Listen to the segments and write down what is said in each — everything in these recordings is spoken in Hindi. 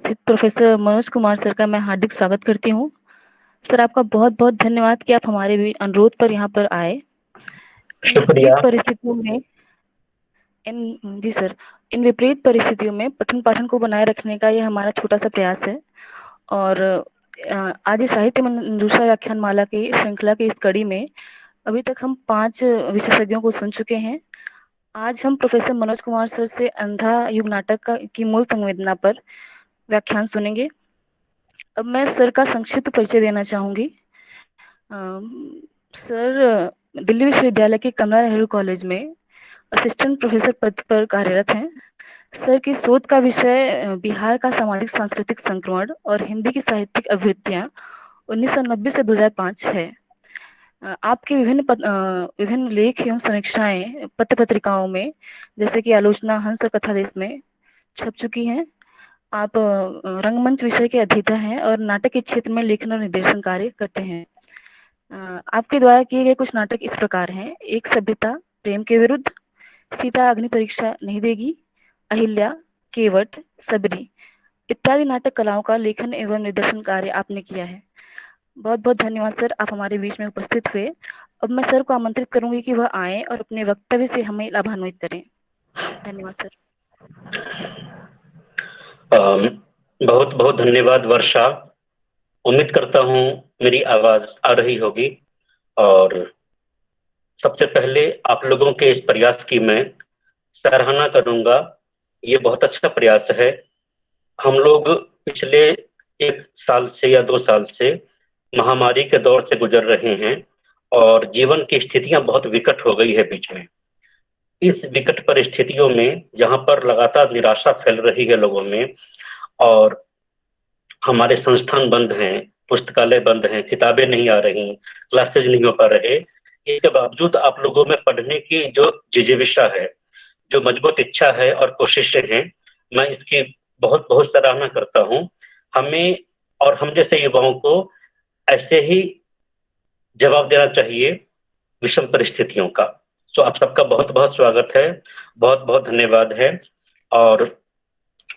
उपस्थित प्रोफेसर मनोज कुमार सर का मैं हार्दिक स्वागत करती हूँ। सर आपका बहुत-बहुत धन्यवाद कि आप हमारे भी अनुरोध पर यहाँ पर आए। इन विपरीत शुक्रिया। परिस्थितियों में जी सर, इन विपरीत परिस्थितियों में पठन-पाठन को बनाए रखने का ये हमारा छोटा-सा प्रयास है और आज इस साहित्य मंजूषा व्याख्यानमाला की श्रृंखला की इस कड़ी में अभी तक हम 5 विशेषज्ञों को सुन चुके हैं। आज हम प्रोफेसर मनोज कुमार सर से अंधा युग नाटक की मूल संवेदना पर व्याख्यान सुनेंगे। अब मैं सर का संक्षिप्त परिचय देना चाहूँगी। सर दिल्ली विश्वविद्यालय के कमला नेहरू कॉलेज में असिस्टेंट प्रोफेसर पद पर कार्यरत हैं। सर की शोध का विषय बिहार का सामाजिक सांस्कृतिक संक्रमण और हिंदी की साहित्यिक अभिवृत्तियाँ 1990 से 2005 है। आपके विभिन्न लेख एवं समीक्षाएँ पत्र-पत्रिकाओं में जैसे कि आलोचना, हंस और कथा देश में छप चुकी हैं। आप रंगमंच विषय के अधीता हैं और नाटक के क्षेत्र में लेखन और निर्देशन कार्य करते हैं। आपके द्वारा किए गए कुछ नाटक इस प्रकार हैं: एक सभ्यता, प्रेम के विरुद्ध, सीता अग्नि परीक्षा नहीं देगी, अहिल्या, केवट, सबरी इत्यादि नाटक कलाओं का लेखन एवं निर्देशन कार्य आपने किया है। बहुत-बहुत धन्यवाद सर, आप हमारे बीच में उपस्थित हुए। अब मैं सर को आमंत्रित करूंगी कि वह आएँ और अपने वक्तव्य से हमें लाभान्वित करें। धन्यवाद सर। बहुत बहुत धन्यवाद वर्षा। उम्मीद करता हूँ मेरी आवाज आ रही होगी और सबसे पहले आप लोगों के इस प्रयास की मैं सराहना करूंगा। ये बहुत अच्छा प्रयास है। हम लोग पिछले 1 साल से या 2 साल से महामारी के दौर से गुजर रहे हैं और जीवन की स्थितियां बहुत विकट हो गई है बीच में। इस विकट परिस्थितियों में जहां पर लगातार निराशा फैल रही है लोगों में और हमारे संस्थान बंद हैं, पुस्तकालय बंद हैं, किताबें नहीं आ रही, क्लासेज नहीं हो पा रहे, इसके बावजूद आप लोगों में पढ़ने की जो जिज्ञासा है, जो मजबूत इच्छा है और कोशिशें हैं, मैं इसकी बहुत बहुत सराहना करता हूँ। हमें और हम जैसे युवाओं को ऐसे ही जवाब देना चाहिए विषम परिस्थितियों का। तो आप सबका बहुत बहुत स्वागत है, बहुत बहुत धन्यवाद है और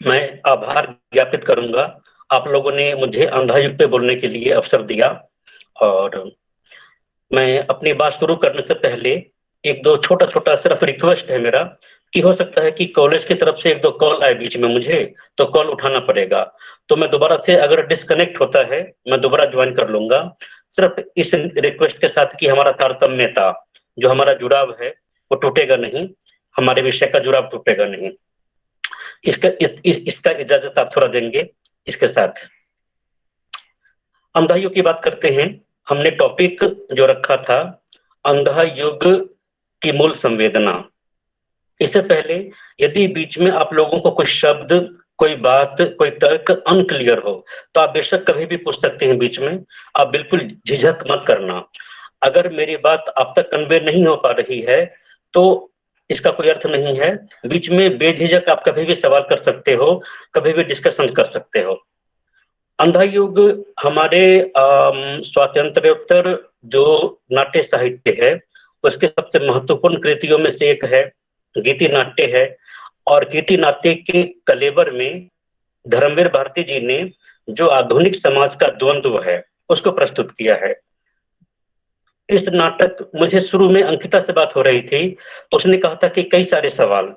मैं आभार ज्ञापित करूंगा। आप लोगों ने मुझे अंधा युग पे बोलने के लिए अवसर दिया और मैं अपनी बात शुरू करने से पहले एक दो छोटा छोटा सिर्फ रिक्वेस्ट है मेरा कि हो सकता है कि कॉलेज की तरफ से एक दो कॉल आए बीच में मुझे, तो कॉल उठाना पड़ेगा। तो मैं दोबारा से अगर डिस्कनेक्ट होता है मैं दोबारा ज्वाइन कर लूंगा, सिर्फ इस रिक्वेस्ट के साथ कि हमारा तारतम्यता, जो हमारा जुड़ाव है वो टूटेगा नहीं, हमारे विषय का जुड़ाव टूटेगा नहीं। इसका इजाजत आप थोड़ा देंगे। इसके साथ अंधा युग की बात करते हैं। हमने टॉपिक जो रखा था अंधा युग की मूल संवेदना। इससे पहले यदि बीच में आप लोगों को कोई शब्द, कोई बात, कोई तर्क अनक्लियर हो तो आप बेशक कभी भी पूछ सकते हैं बीच में। आप बिल्कुल झिझक मत करना। अगर मेरी बात आप तक कन्वे नहीं हो पा रही है तो इसका कोई अर्थ नहीं है। बीच में बेझिझक आप कभी भी सवाल कर सकते हो, कभी भी डिस्कशन कर सकते हो। अंधा युग हमारे स्वातंत्र्योत्तर जो नाट्य साहित्य है उसके सबसे महत्वपूर्ण कृतियों में से एक है, गीति नाट्य है। और गीति नाट्य के कलेवर में धर्मवीर भारती जी ने जो आधुनिक समाज का द्वंद्व है उसको प्रस्तुत किया है। इस नाटक, मुझे शुरू में अंकिता से बात हो रही थी तो उसने कहा था कि कई सारे सवाल।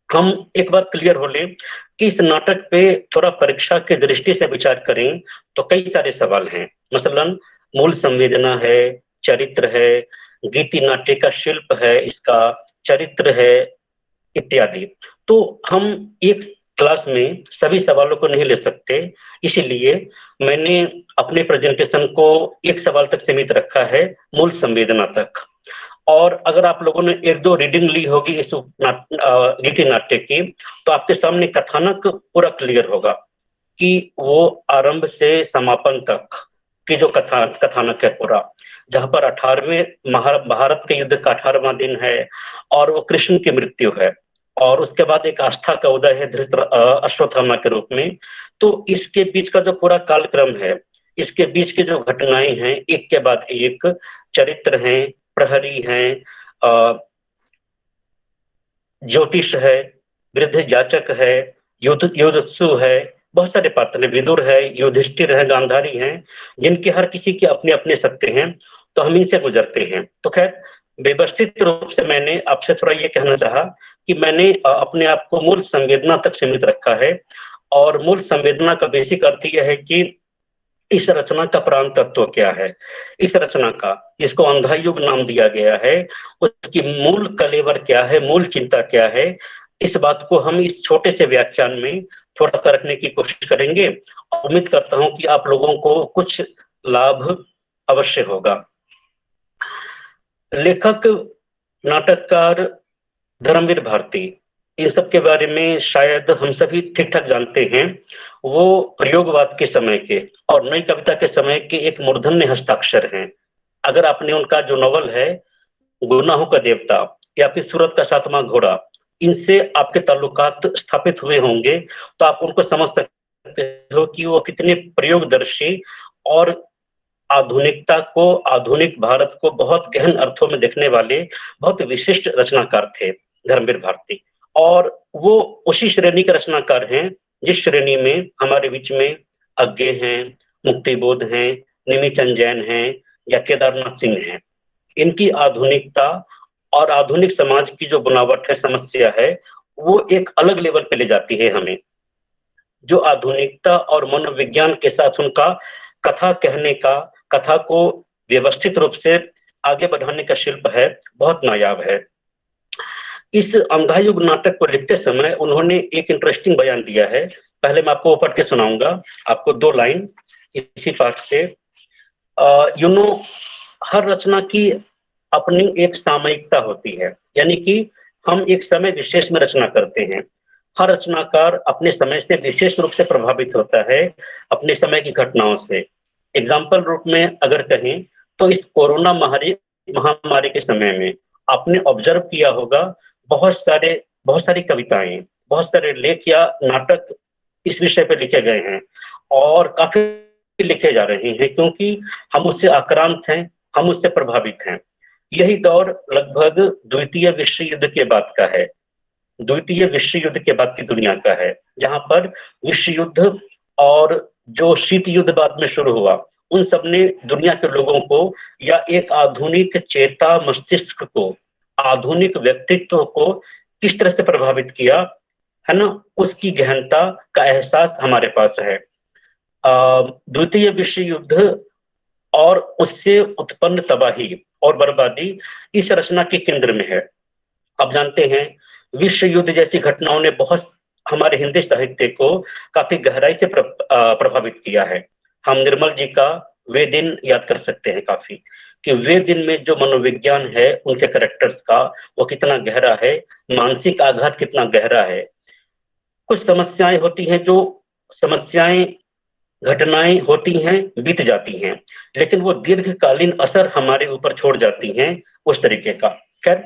हम एक बात क्लियर हो लें कि इस नाटक पे थोड़ा परीक्षा की दृष्टि से विचार करें तो कई सारे सवाल हैं। मसलन मूल संवेदना है, चरित्र है, गीति नाट्य का शिल्प है, इसका चरित्र है इत्यादि। तो हम एक क्लास में सभी सवालों को नहीं ले सकते, इसीलिए मैंने अपने प्रेजेंटेशन को एक सवाल तक सीमित रखा है, मूल संवेदना तक। और अगर आप लोगों ने एक दो रीडिंग ली होगी इस गीति नाट्य की तो आपके सामने कथानक पूरा क्लियर होगा कि वो आरंभ से समापन तक की जो कथानक है पूरा, जहां पर 18वें महाभारत के युद्ध का 18वां दिन है और वो कृष्ण की मृत्यु है और उसके बाद एक आस्था का उदय है अश्वत्थामा के रूप में। तो इसके बीच का जो पूरा कालक्रम है, इसके बीच की जो घटनाएं हैं एक के बाद एक, चरित्र हैं, प्रहरी हैं, ज्योतिष है, वृद्ध जाचक है, युद्धत्सु है, बहुत सारे पात्र हैं, विदुर है, युधिष्ठिर है, गांधारी हैं, जिनके हर किसी के अपने अपने सत्य हैं, तो हम इनसे गुजरते हैं। तो खैर, व्यवस्थित रूप से मैंने आपसे थोड़ा ये कहना चाहा कि मैंने अपने आप को मूल संवेदना तक सीमित रखा है, और मूल संवेदना का बेसिक अर्थ यह है कि इस रचना का प्राण तत्व क्या है, इस रचना का, जिसको अंधा युग नाम दिया गया है, उसकी मूल कलेवर क्या है, मूल चिंता क्या है, इस बात को हम इस छोटे से व्याख्यान में थोड़ा सा रखने की कोशिश करेंगे, और उम्मीद करता हूं कि आप लोगों को कुछ लाभ अवश्य होगा। लेखक, नाटककार धर्मवीर भारती, इन सब के बारे में शायद हम सभी ठीक ठाक जानते हैं। वो प्रयोगवाद के समय के और नई कविता के समय के एक मूर्धन्य हस्ताक्षर हैं। अगर आपने उनका जो नॉवल है गुनाहों का देवता या फिर सूरत का सातवां घोड़ा, इनसे आपके ताल्लुकात स्थापित हुए होंगे, तो आप उनको समझ सकते हो कि वो कितने प्रयोगदर्शी और आधुनिकता को, आधुनिक भारत को बहुत गहन अर्थों में देखने वाले बहुत विशिष्ट रचनाकार थे धर्मवीर भारती। और वो उसी श्रेणी के रचनाकार हैं जिस श्रेणी में हमारे बीच में अज्ञे हैं, मुक्तिबोध हैं, निमिचंद जैन हैं या केदारनाथ सिंह हैं। इनकी आधुनिकता और आधुनिक समाज की जो बनावट है, समस्या है, वो एक अलग लेवल पे ले जाती है हमें। जो आधुनिकता और मनोविज्ञान के साथ उनका कथा कहने का, कथा को व्यवस्थित रूप से आगे बढ़ाने का शिल्प है, बहुत नायाब है। इस अंधायुग नाटक को लिखते समय उन्होंने एक इंटरेस्टिंग बयान दिया है। पहले मैं आपको वो पढ़ के सुनाऊंगा, आपको 2 लाइन इसी पाठ से। यू नो, हर रचना की अपनी एक सामयिकता होती है, यानी कि हम एक समय विशेष में रचना करते हैं। हर रचनाकार अपने समय से विशेष रूप से प्रभावित होता है, अपने समय की घटनाओं से। एग्जाम्पल रूप में अगर कहें तो इस कोरोना महामारी के समय में आपने ऑब्जर्व किया होगा, बहुत सारी कविताएं, बहुत सारे लेख या नाटक इस विषय पर लिखे गए हैं, और काफी लिखे जा रहे हैं, क्योंकि हम उससे आक्रांत हैं, हम उससे प्रभावित हैं। यही दौर लगभग द्वितीय विश्व युद्ध के बाद का है, द्वितीय विश्व युद्ध के बाद की दुनिया का है, जहां पर विश्व युद्ध और जो शीत युद्ध बाद में शुरू हुआ, उन सब ने दुनिया के लोगों को या एक आधुनिक चेता मस्तिष्क को, आधुनिक व्यक्तित्व को किस तरह से प्रभावित किया है ना, उसकी गहनता का एहसास हमारे पास है। द्वितीय विश्व युद्ध और उससे उत्पन्न तबाही और बर्बादी इस रचना के केंद्र में है। आप जानते हैं, विश्व युद्ध जैसी घटनाओं ने बहुत हमारे हिंदी साहित्य को काफी गहराई से प्रभावित किया है। हम निर्मल जी का वे दिन याद कर सकते हैं काफी, कि वे दिन में जो मनोविज्ञान है उनके कैरेक्टर्स का, वो कितना गहरा है, मानसिक आघात कितना गहरा है। कुछ समस्याएं होती हैं, जो समस्याएं, घटनाएं होती हैं, बीत जाती हैं, लेकिन वो दीर्घकालीन असर हमारे ऊपर छोड़ जाती हैं, उस तरीके का। खैर,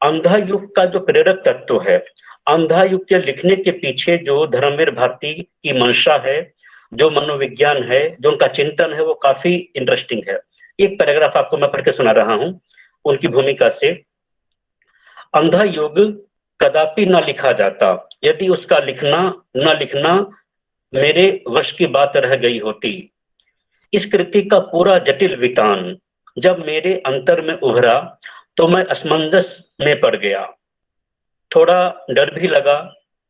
अंधा युग का जो प्रेरक तत्व है, अंधा युग के लिखने के पीछे जो धर्मवीर भारती की मंशा है, जो मनोविज्ञान है, जो उनका चिंतन है, वो काफी इंटरेस्टिंग है। एक पैराग्राफ आपको मैं पढ़ के सुना रहा हूं उनकी भूमिका से। अंधा युग कदापि न लिखा जाता यदि उसका लिखना न लिखना मेरे वश की बात रह गई होती। इस कृति का पूरा जटिल वितान जब मेरे अंतर में उभरा तो मैं असमंजस में पड़ गया। थोड़ा डर भी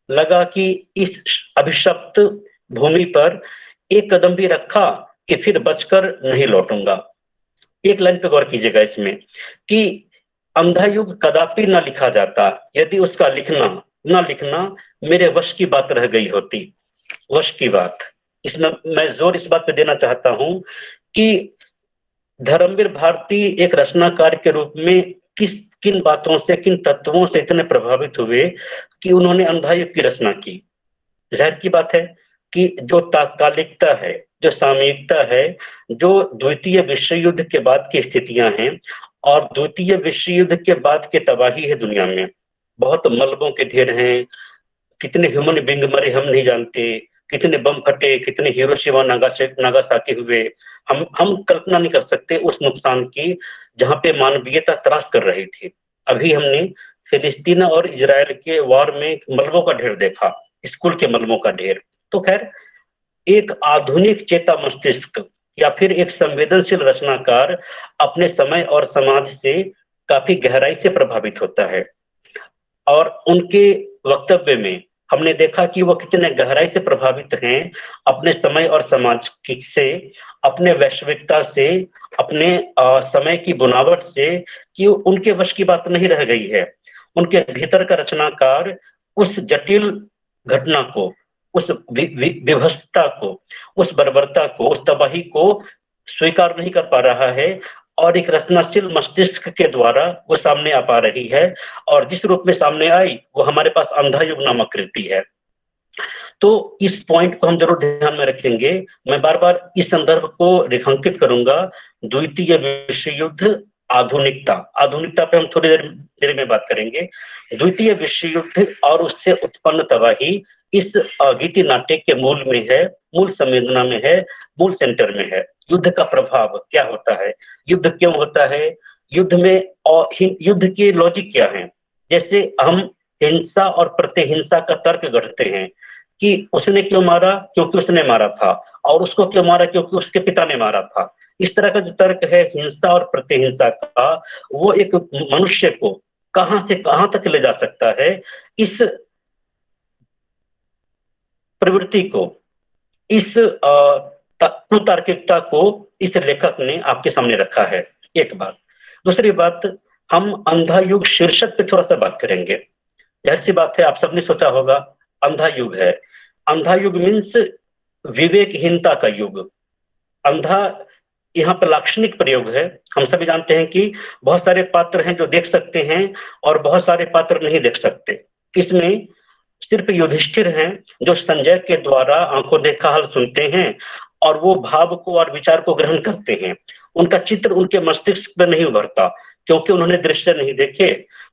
लगा कि इस अभिशप्त भूमि पर एक कदम भी रखा कि फिर बचकर नहीं लौटूंगा। एक लाइन पे गौर कीजिएगा इसमें, कि अंधा युग कदापि ना लिखा जाता यदि उसका लिखना ना लिखना मेरे वश की बात रह गई होती। वश की बात, इसमें मैं जोर इस बात पे देना चाहता हूं कि धर्मवीर भारती एक रचनाकार के रूप में किन बातों से, किन तत्वों से इतने प्रभावित हुए कि उन्होंने अंधा युग की रचना की। जाहिर की बात है कि जो तात्कालिकता है, जो सामयिकता है, जो द्वितीय विश्व युद्ध के बाद की स्थितियां हैं और द्वितीय विश्व युद्ध के बाद की तबाही है दुनिया में, बहुत मलबों के ढेर हैं, कितने ह्यूमन बींग मरे हम नहीं जानते, कितने बम फटे, कितने हिरोशिमा नागासाकी हुए, हम कल्पना नहीं कर सकते उस नुकसान की जहां पे मानवीयता त्रास कर रही थी। अभी हमने फिलिस्तीन और इजराइल के वार में मलबों का ढेर देखा, स्कूल के मलबों का ढेर। तो खैर, एक आधुनिक चेता मस्तिष्क या फिर एक संवेदनशील रचनाकार अपने समय और समाज से काफी गहराई से प्रभावित होता है। और उनके वक्तव्य में हमने देखा कि वो कितने गहराई से प्रभावित हैं अपने समय और समाज से, अपने वैश्विकता से, अपने समय की बुनावट से, कि उनके वश की बात नहीं रह गई है। उनके भीतर का रचनाकार उस जटिल घटना को, उस विभत्सता को, उस बर्बरता को, उस तबाही को स्वीकार नहीं कर पा रहा है, और एक रचनाशील मस्तिष्क के द्वारा वो सामने आ पा रही है। और जिस रूप में सामने आई वो हमारे पास अंधा युग नामक कृति है। तो इस पॉइंट को हम जरूर ध्यान में रखेंगे। मैं बार बार इस संदर्भ को रेखांकित करूंगा। द्वितीय विश्व युद्ध, आधुनिकता। आधुनिकता पे हम थोड़ी देर में बात करेंगे। द्वितीय विश्व युद्ध और उससे उत्पन्न तबाही इस गीति नाट्य के मूल में है, मूल संवेदना में है, मूल सेंटर में है। युद्ध का प्रभाव क्या होता है, युद्ध क्यों होता है, युद्ध में और युद्ध की लॉजिक क्या है। जैसे हम हिंसा और प्रतिहिंसा का तर्क गढ़ते हैं कि उसने क्यों मारा, क्योंकि उसने मारा था, और उसको क्यों मारा, क्योंकि उसके पिता ने मारा था। इस तरह का जो तर्क है हिंसा और प्रतिहिंसा का, वो एक मनुष्य को कहां से कहां तक ले जा सकता है, इस प्रवृत्ति को, इस तार्किकता को इस लेखक ने आपके सामने रखा है। एक बात। दूसरी बात, हम अंधा युग शीर्षक पे थोड़ा सा बात करेंगे। जाहिर सी बात है, आप सबने सोचा होगा अंधा युग है। अंधा युग मीन्स विवेकहीनता का युग। अंधा यहाँ पर लाक्षणिक प्रयोग है। हम सभी जानते हैं कि बहुत सारे पात्र हैं जो देख सकते हैं और बहुत सारे पात्र नहीं देख सकते। इसमें सिर्फ युधिष्ठिर हैं जो संजय के द्वारा आंखों देखा हाल सुनते हैं और वो भाव को और विचार को ग्रहण करते हैं। उनका चित्र उनके मस्तिष्क में नहीं उभरता क्योंकि उन्होंने दृश्य नहीं देखे।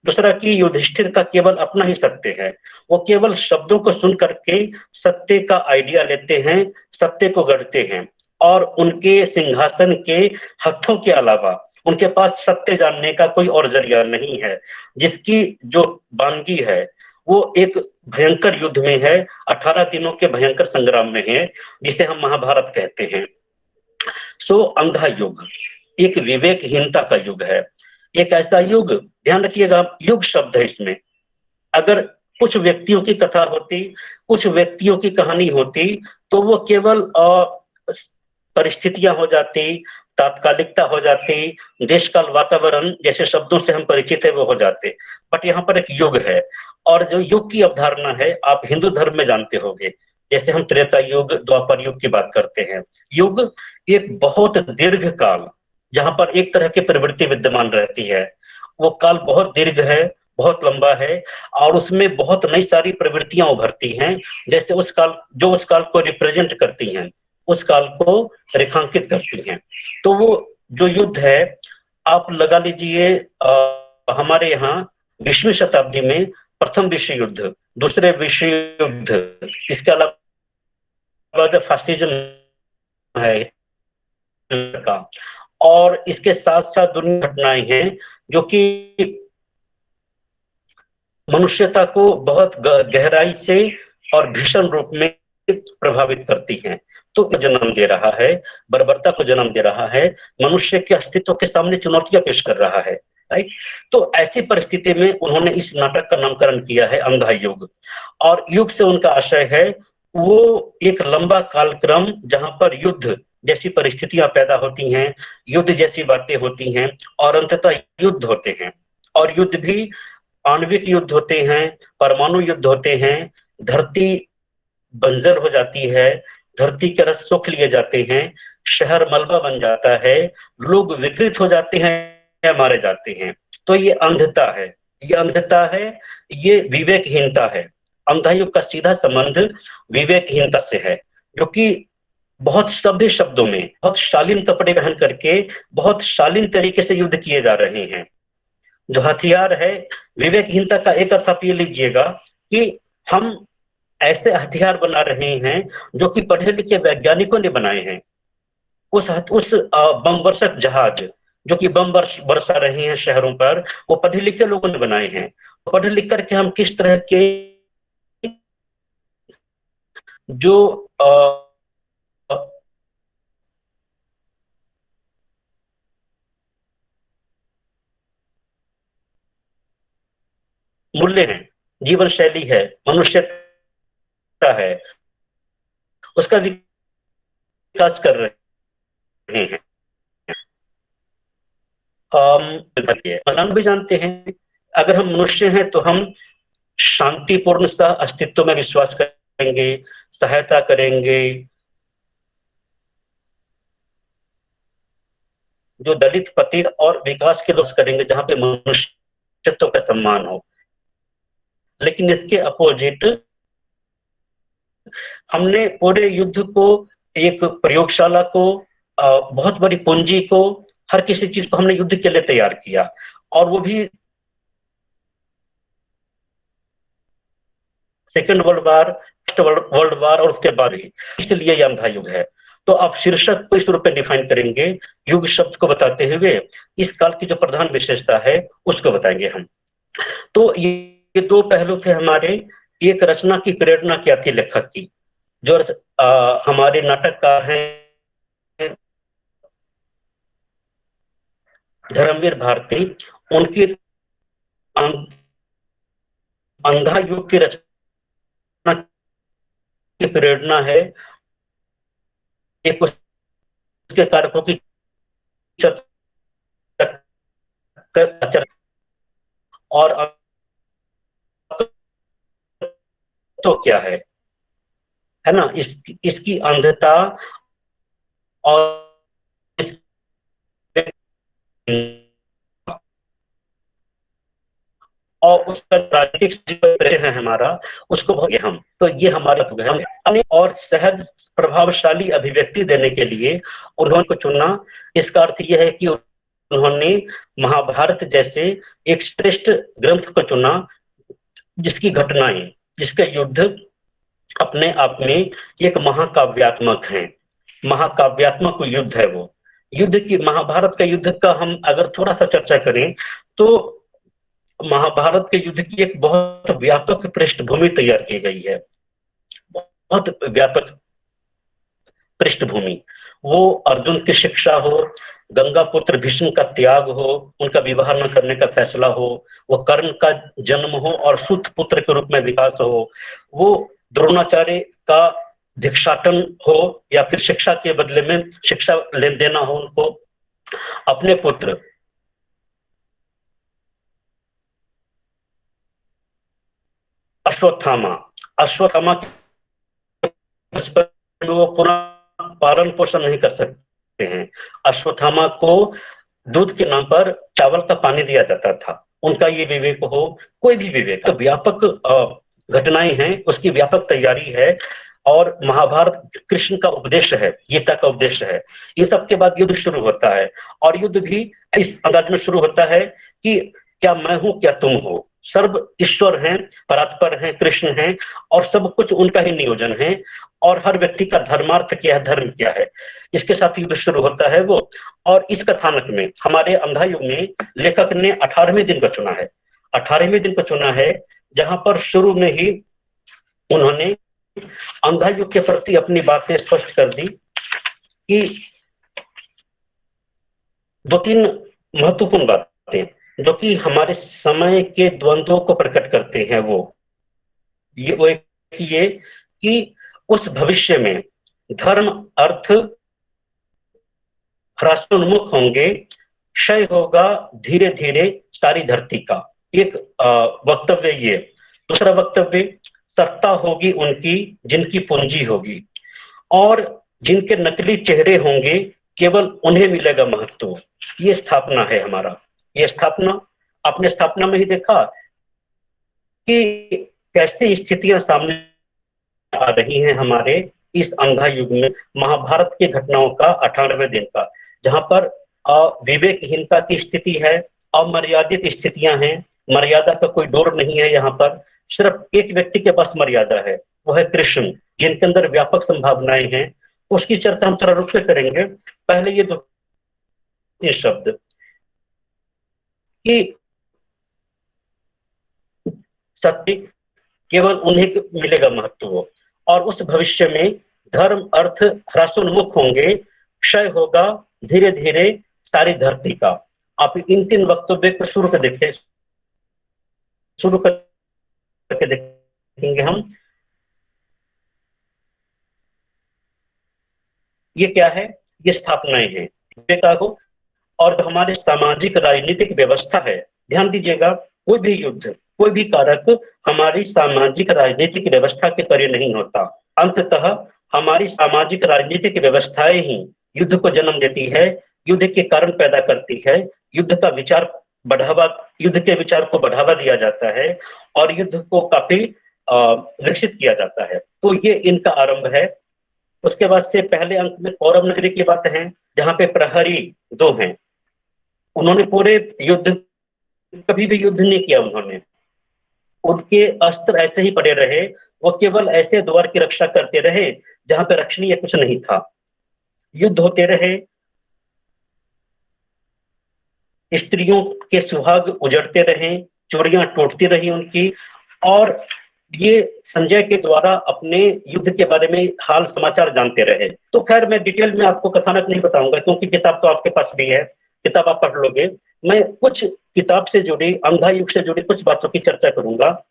दूसरा कि युधिष्ठिर का केवल अपना ही सत्य है। वो केवल शब्दों को सुन करके सत्य का आइडिया लेते हैं, सत्य को गढ़ते हैं, और उनके सिंहासन के हथों के अलावा उनके पास सत्य जानने का कोई और जरिया नहीं है। जिसकी जो वानगी है वो एक भयंकर युद्ध में है, 18 दिनों के भयंकर संग्राम में है, जिसे हम महाभारत कहते हैं। सो अंधा युग एक विवेकहीनता का युग है। एक ऐसा युग, ध्यान रखिएगा युग शब्द है इसमें। अगर कुछ व्यक्तियों की कथा होती, कुछ व्यक्तियों की कहानी होती, तो वो केवल परिस्थितियां हो जाती, तात्कालिकता हो जाती, देश काल वातावरण जैसे शब्दों से हम परिचित है वो हो जाते। बट यहाँ पर एक युग है, और जो युग की अवधारणा है आप हिंदू धर्म में जानते होंगे। जैसे हम त्रेता युग, द्वापर युग की बात करते हैं। युग एक बहुत दीर्घ काल जहां पर एक तरह की प्रवृत्ति विद्यमान रहती है। वो काल बहुत दीर्घ है, बहुत लंबा है, और उसमें बहुत नई सारी प्रवृत्तियां उभरती हैं। जैसे उस काल, जो उस काल को रिप्रेजेंट करती हैं, उस काल को रेखांकित करती हैं। तो वो जो युद्ध है, आप लगा लीजिए हमारे यहाँ 20वीं शताब्दी में प्रथम विश्व युद्ध, दूसरे विश्व युद्ध, इसके अलावा जो फासिज्म है का, और इसके साथ साथ दुनिया घटनाएं हैं जो कि मनुष्यता को बहुत गहराई से और भीषण रूप में प्रभावित करती हैं। तो जन्म दे रहा है, बर्बरता को जन्म दे रहा है, मनुष्य के अस्तित्व के सामने चुनौतियां पेश कर रहा है। राइट। तो ऐसी परिस्थिति में उन्होंने इस नाटक का नामकरण किया है अंधा युग। और युग से उनका आशय है वो एक लंबा कालक्रम जहां पर युद्ध जैसी परिस्थितियां पैदा होती हैं, युद्ध जैसी बातें होती हैं, और अंततः युद्ध होते हैं। और युद्ध भी आणविक युद्ध होते हैं, परमाणु युद्ध होते हैं, धरती बंजर हो जाती है, धरती के रस सोख लिए जाते हैं, शहर मलबा बन जाता है, लोग विकृत हो जाते हैं या मारे जाते हैं। तो ये अंधता है, ये अंधता है, ये विवेकहीनता है। अंधा युग का सीधा संबंध विवेकहीनता से है, जो कि बहुत सभ्य शब्दों में, बहुत शालीन कपड़े पहन करके, बहुत शालीन तरीके से युद्ध किए जा रहे हैं। जो हथियार है विवेकहीनता का, एक अर्थ आप ये लीजिएगा कि हम ऐसे हथियार बना रहे हैं जो कि पढ़े लिखे वैज्ञानिकों ने बनाए हैं। उस बम वर्षक जहाज जो कि बम बरसा रहे हैं शहरों पर, वो पढ़े लिखे लोगों ने बनाए हैं। पढ़ लिख करके हम किस तरह के जो मूल्य हैं, जीवन शैली है, मनुष्यता है, उसका विकास कर रहे हैं। हम भी जानते हैं, अगर हम मनुष्य हैं तो हम शांतिपूर्ण सह अस्तित्व में विश्वास करेंगे, सहायता करेंगे, जो दलित पतित और विकास के दोष करेंगे, जहां पे मनुष्यत्व का सम्मान हो। लेकिन इसके अपोजिट हमने पूरे युद्ध को, एक प्रयोगशाला को, बहुत बड़ी पूंजी को, हर किसी चीज को हमने युद्ध के लिए तैयार किया, और वो भी second world war, first world war और उसके बाद ही। इसलिए ये अंधा युग है। तो आप शीर्षक को इस रूप में डिफाइन करेंगे, युग शब्द को बताते हुए इस काल की जो प्रधान विशेषता है उसको बताएंगे हम। तो ये दो पहलू थे हमारे। एक रचना की प्रेरणा क्या थी लेखक की, जो हमारे नाटककार हैं धर्मवीर भारती, उनकी अंधा युग की रचना की प्रेरणा है एक उसके कारकों की चर्चा, और तो क्या है ना, इसकी अंधता और और उसका राजनीतिक है हमारा, उसको हम, तो ये हमारा हम और सहज प्रभावशाली अभिव्यक्ति देने के लिए उन्होंने को चुना। इसका अर्थ यह है कि उन्होंने महाभारत जैसे एक श्रेष्ठ ग्रंथ को चुना, जिसकी घटनाएं, जिसका युद्ध अपने आप में एक महाकाव्यात्मक है, महाकाव्यात्मक युद्ध है वो। युद्ध की, महाभारत का युद्ध का हम अगर थोड़ा सा चर्चा करें तो महाभारत के युद्ध की एक बहुत व्यापक पृष्ठभूमि तैयार की गई है, बहुत व्यापक पृष्ठभूमि। वो अर्जुन की शिक्षा हो, गंगा पुत्र भीष्म का त्याग हो, उनका विवाह न करने का फैसला हो, वो कर्ण का जन्म हो और सूत पुत्र के रूप में विकास हो, वो द्रोणाचार्य का भिक्षाटन हो, या फिर शिक्षा के बदले में शिक्षा ले देना हो उनको, अपने पुत्र अश्वत्थामा, अश्वत्थामा वो पूरा पालन पोषण नहीं कर सकते हैं। अश्वत्थामा को दूध के नाम पर चावल का पानी दिया जाता था। उनका ये विवेक हो, कोई भी विवेक, तो व्यापक घटनाएं हैं, उसकी व्यापक तैयारी है। और महाभारत कृष्ण का उपदेश है, गीता का उपदेश है। ये सब के बाद युद्ध शुरू होता है, और युद्ध भी इस अंदाज में शुरू होता है कि क्या मैं हूं, क्या तुम हो, सर्व ईश्वर हैं, परात्पर हैं, कृष्ण हैं, और सब कुछ उनका ही नियोजन है, और हर व्यक्ति का धर्मार्थ क्या है, धर्म क्या है, इसके साथ युद्ध शुरू होता है वो। और इस कथानक में हमारे अंधा युग में लेखक ने 18वें दिन को चुना है, 18वें दिन को चुना है, जहां पर शुरू में ही उन्होंने अंधा युग के प्रति अपनी बातें स्पष्ट कर दी कि दो तीन महत्वपूर्ण बातें जो कि हमारे समय के द्वंद्वों को प्रकट करते हैं। वो एक ये कि उस भविष्य में धर्म अर्थ ह्रासोन्मुख होंगे, क्षय होगा धीरे धीरे सारी धरती का, एक वक्तव्य ये। दूसरा वक्तव्य, सत्ता होगी उनकी जिनकी पूंजी होगी, और जिनके नकली चेहरे होंगे केवल उन्हें मिलेगा महत्व। ये स्थापना है हमारा, ये स्थापना आपने स्थापना में ही देखा कि कैसी स्थितियां सामने आ रही हैं हमारे इस अंधा युग में। महाभारत की घटनाओं का 18वें दिन का, जहां पर विवेकहीनता की स्थिति है, अमर्यादित स्थितियां हैं, मर्यादा का कोई डोर नहीं है। यहाँ पर सिर्फ एक व्यक्ति के पास मर्यादा है, वो है कृष्ण, जिनके अंदर व्यापक संभावनाएं हैं। उसकी चर्चा हम थोड़ा रुक के करेंगे। पहले ये दो शब्द कि सत्य केवल उन्हें मिलेगा महत्व, और उस भविष्य में धर्म अर्थ ह्रासोन्मुख होंगे, क्षय होगा धीरे धीरे सारी धरती का। आप इन तीन वक्तव्य को शुरू कर देखें, शुरू करके देखेंगे हम। ये क्या है? ये स्थापनाएं हैं विवेका को। और हमारे सामाजिक राजनीतिक व्यवस्था है, ध्यान दीजिएगा, कोई भी युद्ध, कोई भी कारक हमारी सामाजिक राजनीतिक व्यवस्था के परे नहीं होता। अंततः हमारी सामाजिक राजनीतिक व्यवस्थाएं ही युद्ध को जन्म देती है, युद्ध के कारण पैदा करती है, युद्ध का विचार बढ़ावा, युद्ध के विचार को बढ़ावा दिया जाता है और युद्ध को काफी विकसित किया जाता है। तो ये इनका आरंभ है। उसके बाद से पहले अंक में कौरव नगरी की बात है, जहां पे प्रहरी दो हैं। उन्होंने पूरे युद्ध, कभी भी युद्ध नहीं किया उन्होंने, उनके अस्त्र ऐसे ही पड़े रहे, वो केवल ऐसे द्वार की रक्षा करते रहे जहां पे रक्षणीय कुछ नहीं था। युद्ध होते रहे, स्त्रियों के सुहाग उजड़ते रहे, चूड़ियां टूटती रही उनकी, और ये संजय के द्वारा अपने युद्ध के बारे में हाल समाचार जानते रहे। तो खैर मैं डिटेल में आपको कथानक नहीं बताऊंगा, क्योंकि किताब तो आपके पास भी है, किताब आप पढ़ लोगे। मैं कुछ किताब से जुड़ी, अंधा युग से जुड़ी कुछ बातों की चर्चा करूंगा।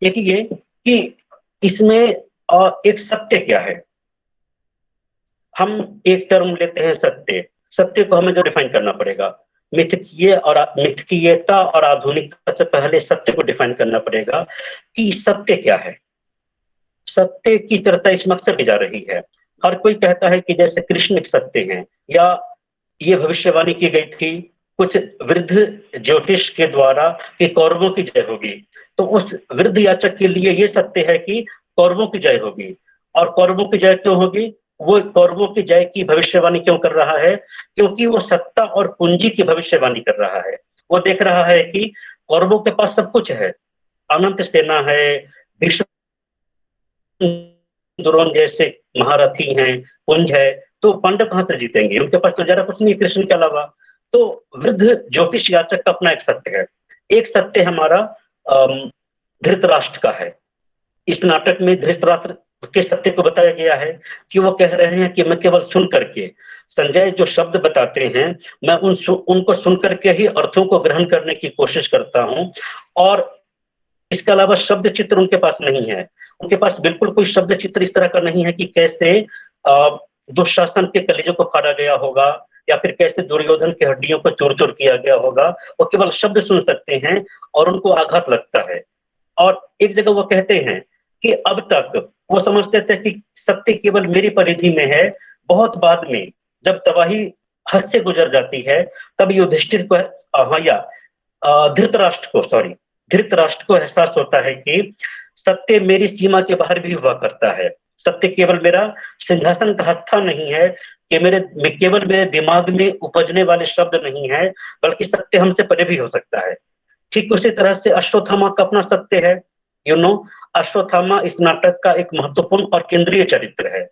एक ये कि इसमें एक सत्य क्या है। हम एक टर्म लेते हैं सत्य, सत्य को हमें जो डिफाइन करना पड़ेगा, मिथकीय और मिथकीयता और आधुनिकता से पहले सत्य को डिफाइन करना पड़ेगा कि सत्य क्या है। सत्य की चर्चा इस मकसद की जा रही है। हर कोई कहता है कि जैसे कृष्ण एक सत्य हैं, या ये भविष्यवाणी की गई थी कुछ वृद्ध ज्योतिष के द्वारा कि कौरवों की जय होगी, तो उस वृद्ध याचक के लिए ये सत्य है कि कौरवों की जय होगी। और कौरवों की जय क्यों होगी? वो कौरवों की जय की भविष्यवाणी क्यों कर रहा है? क्योंकि वो सत्ता और पूंजी की भविष्यवाणी कर रहा है। वो देख रहा है कि कौरवों के पास सब कुछ है, अनंत सेना है, भीष्म द्रोण जैसे महारथी हैं, पुंज है, तो पांडव कहां से जीतेंगे? उनके पास तो जरा कुछ नहीं कृष्ण के अलावा। तो वृद्ध ज्योतिष याचक का अपना एक सत्य है। एक सत्य हमारा धृतराष्ट्र का है। इस नाटक में धृतराष्ट्र के सत्य को बताया गया है कि वो कह रहे हैं कि मैं केवल सुन करके, संजय जो शब्द बताते हैं, मैं उनको सुन करके ही अर्थों को ग्रहण करने की कोशिश करता हूं, और इसके अलावा शब्द चित्र उनके पास नहीं है। उनके पास बिल्कुल कोई शब्द चित्र इस तरह का नहीं है कि कैसे दुशासन के कलेजों को फाड़ा गया होगा, या फिर कैसे दुर्योधन की हड्डियों को चूर चूर किया गया होगा। वो केवल शब्द सुन सकते हैं और उनको आघात लगता है। और एक जगह वो कहते हैं कि अब तक वो समझते थे कि सत्य केवल मेरी परिधि में है। बहुत बाद में जब तबाही हद से गुजर जाती है, तब युधिष्ठिर को या धृतराष्ट्र को, सॉरी, धृतराष्ट्र को एहसास होता है कि सत्य मेरी सीमा के बाहर भी हुआ करता है। सत्य केवल मेरा सिंहासन का हत्था नहीं है, कि केवल मेरे दिमाग में उपजने वाले शब्द नहीं है, बल्कि सत्य हमसे परे भी हो सकता है। ठीक उसी तरह से अश्वत्थामा का अपना सत्य है। यू नो, अश्वत्थामा इस नाटक का एक महत्वपूर्ण और केंद्रीय चरित्र है।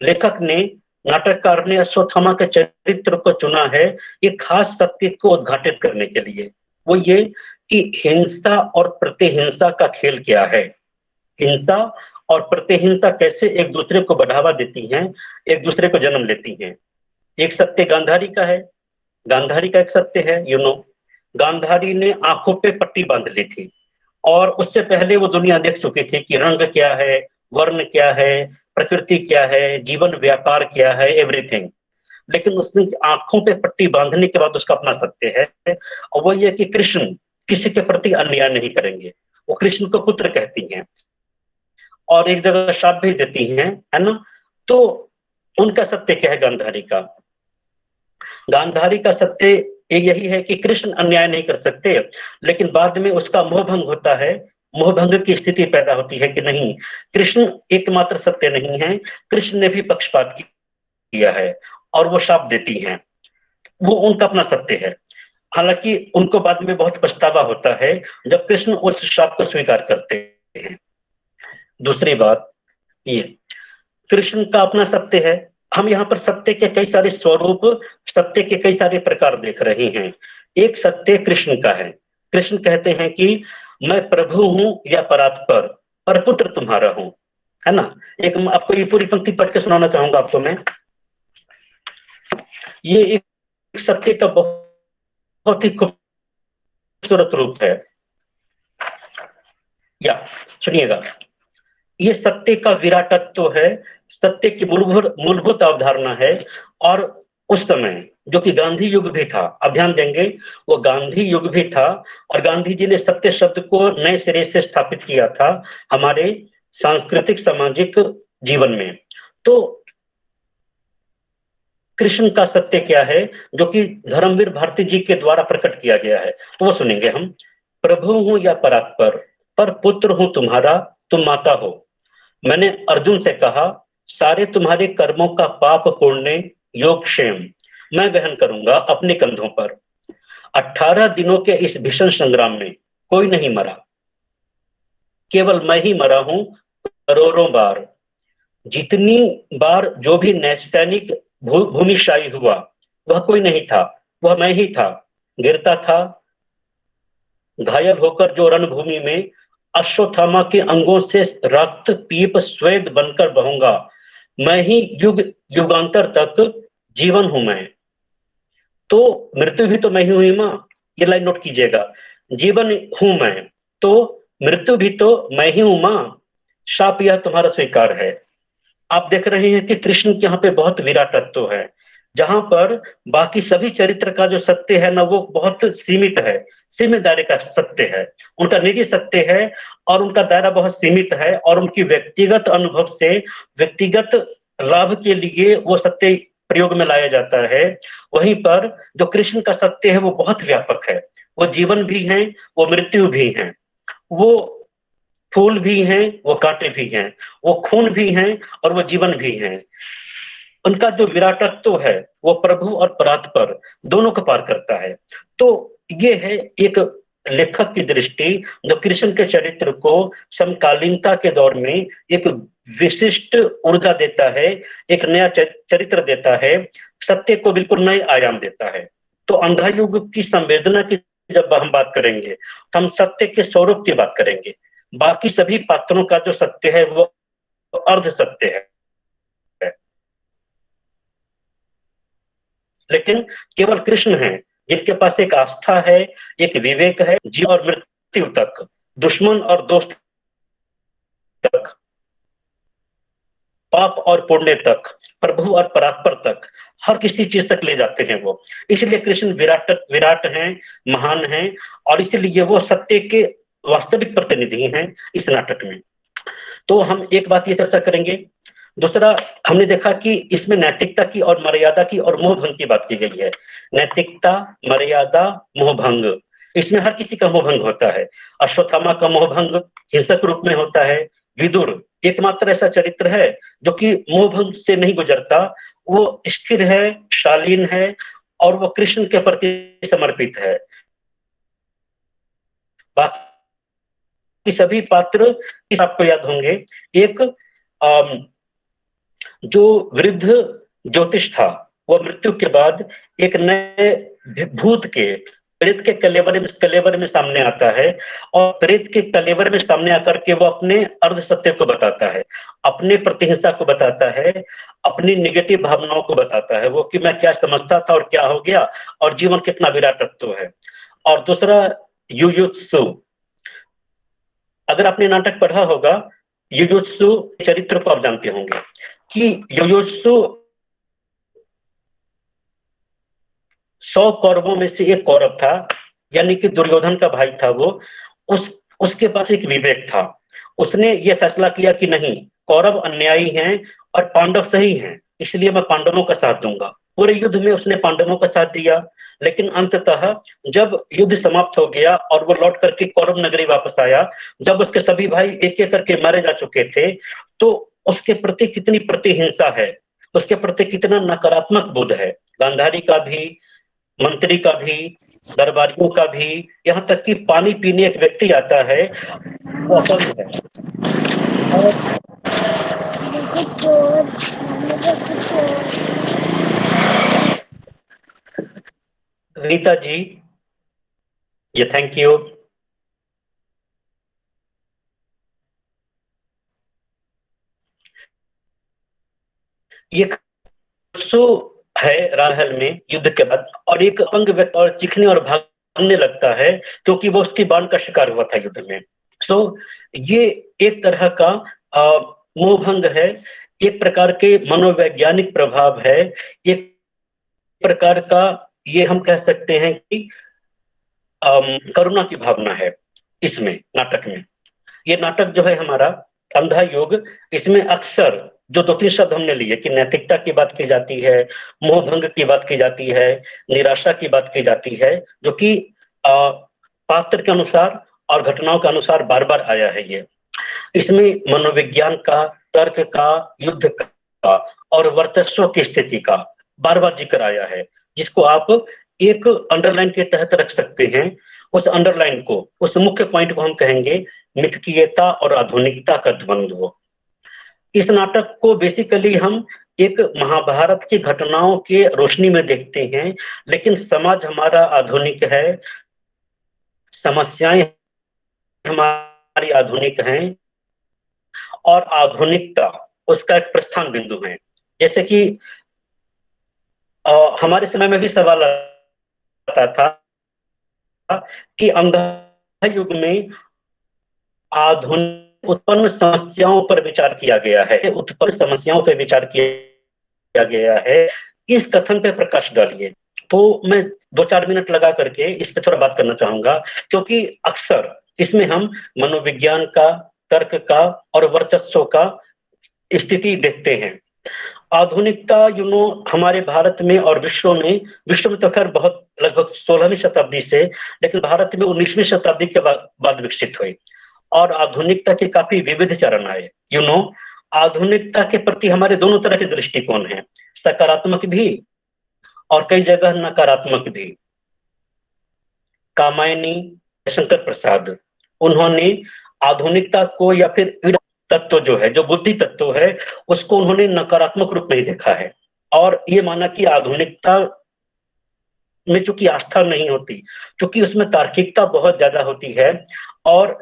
लेखक ने, नाटककार ने अश्वत्थामा के चरित्र को चुना है एक खास सत्य को उद्घाटित करने के लिए। वो ये कि हिंसा और प्रतिहिंसा का खेल क्या है, हिंसा और प्रतिहिंसा कैसे एक दूसरे को बढ़ावा देती हैं, एक दूसरे को जन्म लेती हैं। एक सत्य गांधारी का है, गांधारी का एक सत्य है। गांधारी ने आंखों पे पट्टी बांध ली थी, और उससे पहले वो दुनिया देख चुकी थी कि रंग क्या है, वर्ण क्या है, प्रकृति क्या है, जीवन व्यापार क्या है, एवरीथिंग। लेकिन उसने आंखों पे पट्टी बांधने के बाद उसका अपना सत्य है, और वो ये कि कृष्ण किसी के प्रति अन्याय नहीं करेंगे। वो कृष्ण को पुत्र कहती हैं और एक जगह शाप भी देती हैं, है ना। तो उनका सत्य क्या है गांधारी का? गांधारी का सत्य एक यही है कि कृष्ण अन्याय नहीं कर सकते, लेकिन बाद में उसका मोह भंग होता है। मोह भंग की स्थिति पैदा होती है कि नहीं, कृष्ण एकमात्र सत्य नहीं है, कृष्ण ने भी पक्षपात किया है, और वो शाप देती हैं। वो उनका अपना सत्य है। हालांकि उनको बाद में बहुत पछतावा होता है जब कृष्ण उस शाप को स्वीकार करते हैं। दूसरी बात ये, कृष्ण का अपना सत्य है। हम यहाँ पर सत्य के कई सारे स्वरूप, सत्य के कई सारे प्रकार देख रहे हैं। एक सत्य कृष्ण का है। कृष्ण कहते हैं कि मैं प्रभु हूं या परात्पर, पर पुत्र तुम्हारा हूं, है ना। एक आपको ये पूरी पंक्ति पढ़ के सुनाना चाहूंगा आपको मैं। ये एक सत्य का बहुत ही खूबसूरत रूप है। या सुनिएगा, ये सत्य का विराटत्व है, सत्य की मूलभूत मूलभूत अवधारणा है। और उस समय जो कि गांधी युग भी था, अब ध्यान देंगे, वो गांधी युग भी था और गांधी जी ने सत्य शब्द को नए सिरे से स्थापित किया था हमारे सांस्कृतिक सामाजिक जीवन में। तो कृष्ण का सत्य क्या है, जो कि धर्मवीर भारती जी के द्वारा प्रकट किया गया है, तो वो सुनेंगे हम। प्रभु हूं या परात्पर, पर पुत्र हूं तुम्हारा, तुम माता हो। मैंने अर्जुन से कहा, सारे तुम्हारे कर्मों का पाप पुण्य योग क्षेम मैं वहन करूंगा अपने कंधों पर। 18 दिनों के इस भीषण संग्राम में कोई नहीं मरा, केवल मैं ही मरा हूं करोड़ों बार। जितनी बार जो भी नैसैनिक भूमिशाही हुआ, वह कोई नहीं था, वह मैं ही था। गिरता था, घायल होकर जो रणभूमि में, अश्वत्थामा के अंगों से रक्त पीप स्वेद बनकर बहूंगा। मैं ही युग युगांतर तक जीवन हूं मैं। तो मृत्यु भी तो मैं ही हुई मां, ये लाइन नोट कीजिएगा। जीवन हूं मैं, तो मृत्यु भी तो मैं ही हूं मां। शाप यह तुम्हारा स्वीकार है। आप देख रहे हैं कि कृष्ण के यहाँ पे बहुत विराट तत्व है, जहां पर बाकी सभी चरित्र का जो सत्य है ना, वो बहुत सीमित है, सीमित दायरे का सत्य है, उनका निजी सत्य है और उनका दायरा बहुत सीमित है और उनकी व्यक्तिगत अनुभव से व्यक्तिगत लाभ के लिए वो सत्य प्रयोग में लाया जाता है। वहीं पर जो कृष्ण का सत्य है वो बहुत व्यापक है, वो जीवन भी है, वो मृत्यु भी है, वो फूल भी हैं, वो कांटे भी हैं, वो खून भी हैं और वो जीवन भी हैं। उनका जो विराटत्व है वो प्रभु और परात्पर दोनों को पार करता है। तो ये है एक लेखक की दृष्टि, जो कृष्ण के चरित्र को समकालीनता के दौर में एक विशिष्ट ऊर्जा देता है, एक नया चरित्र देता है, सत्य को बिल्कुल नए आयाम देता है। तो अंधा युग की संवेदना की जब हम बात करेंगे, तो हम सत्य के स्वरूप की बात करेंगे। बाकी सभी पात्रों का जो सत्य है वो अर्ध सत्य है, लेकिन केवल कृष्ण है जिनके पास एक आस्था है, एक विवेक है, जीवन और मृत्यु तक, दुश्मन और दोस्त तक, पाप और पुण्य तक, प्रभु और परात्पर तक, हर किसी चीज तक ले जाते हैं वो। इसलिए कृष्ण विराट विराट हैं, महान हैं और इसलिए वो सत्य के वास्तविक प्रतिनिधि हैं इस नाटक में। तो हम एक बात ये चर्चा करेंगे। दूसरा, हमने देखा कि इसमें नैतिकता की और मर्यादा की और मोह भंग की बात की गई है। नैतिकता, मर्यादा, मोह भंग, इसमें हर किसी का मोह भंग होता है। अश्वत्थामा का मोह भंग हिंसक रूप में होता है। विदुर एकमात्र ऐसा चरित्र है जो कि मोह भंग से नहीं गुजरता, वो स्थिर है, शालीन है और वो कृष्ण के प्रति समर्पित है। बाकी सभी पात्र इस आपको याद होंगे। एक जो वृद्ध ज्योतिष था, वो मृत्यु के बाद एक नए भूत के, प्रेत के कलेवर में सामने आता है और प्रेत के कलेवर में सामने आकर के वो अपने अर्ध सत्य को बताता है, अपने प्रतिहिंसा को बताता है, अपनी निगेटिव भावनाओं को बताता है, वो कि मैं क्या समझता था और क्या हो गया और जीवन कितना विराट तत्व है। और दूसरा, युयुत्सु, अगर आपने नाटक पढ़ा होगा, युयुत्सु चरित्र को आप जानते होंगे कि युयुत्सु 100 कौरवों में से एक कौरव था, यानी कि दुर्योधन का भाई था वो। उसके पास एक विवेक था। उसने ये फैसला किया कि नहीं, कौरव अन्यायी हैं और पांडव सही हैं, इसलिए मैं पांडवों का साथ दूंगा। पूरे युद्ध में उसने पांडवों का साथ दिया, लेकिन अंततः जब युद्ध समाप्त हो गया और वो लौट करके कौरव नगरी वापस आया, जब उसके सभी भाई एक एक करके मारे जा चुके थे, तो उसके प्रति कितनी प्रतिहिंसा है, उसके प्रति कितना नकारात्मक बोध है। गांधारी का भी, मंत्री का भी, दरबारियों का भी, यहाँ तक कि पानी पीने एक व्यक्ति आता है, वो अपंग है। और रीता जी, ये थैंक यू। ये सो है राहल में युद्ध के बाद, और एक अपंग व्यक्ति और चीखने और भागने लगता है क्योंकि वो उसकी बाण का शिकार हुआ था युद्ध में। सो ये एक तरह का मोहभंग है, एक प्रकार के मनोवैज्ञानिक प्रभाव है, एक प्रकार का ये हम कह सकते हैं कि करुणा की भावना है इसमें, नाटक में। ये नाटक जो है हमारा अंधा युग, इसमें अक्सर जो दो तीन शब्द हमने लिए कि नैतिकता की बात की जाती है, मोहभंग की बात की जाती है, निराशा की बात की जाती है, जो कि पात्र के अनुसार और घटनाओं के अनुसार बार बार आया है। ये इसमें मनोविज्ञान का, तर्क का, युद्ध का और वर्चस्व की स्थिति का बार बार जिक्र आया है, जिसको आप एक अंडरलाइन के तहत रख सकते हैं। उस अंडरलाइन को, उस मुख्य पॉइंट को हम कहेंगे मिथकीयता और आधुनिकता का द्वंद्व। इस नाटक को बेसिकली हम एक महाभारत की घटनाओं के रोशनी में देखते हैं, लेकिन समाज हमारा आधुनिक है, समस्याएं हमारी आधुनिक हैं, और आधुनिकता उसका एक प्रस्थान बिंदु है। जैसे कि हमारे समय में भी सवाल आता था कि अंधा युग में आधुनिक उत्पन्न समस्याओं पर विचार किया गया है, उत्पन्न समस्याओं पर विचार किया गया है, इस कथन पे प्रकाश डालिए। तो मैं 2-4 मिनट लगा करके इस पे थोड़ा बात करना चाहूंगा, क्योंकि अक्सर इसमें हम मनोविज्ञान का, तर्क का और वर्चस्व का स्थिति देखते हैं। आधुनिकता हमारे भारत में और विश्व में तो खैर बहुत लगभग 16वीं शताब्दी से, लेकिन भारत में 19वीं शताब्दी के बाद विकसित हुई, और आधुनिकता के काफी विविध चरण आए। आधुनिकता के प्रति हमारे दोनों तरह के दृष्टिकोण हैं, सकारात्मक भी और कई जगह नकारात्मक भी। कामायनी शंकर प्रसाद, उन्होंने आधुनिकता को, या फिर तत्व जो है, जो बुद्धि तत्व है, उसको उन्होंने नकारात्मक रूप में ही देखा है, और ये माना कि आधुनिकता में चूंकि आस्था नहीं होती, चूंकि उसमें तार्किकता बहुत ज्यादा होती है और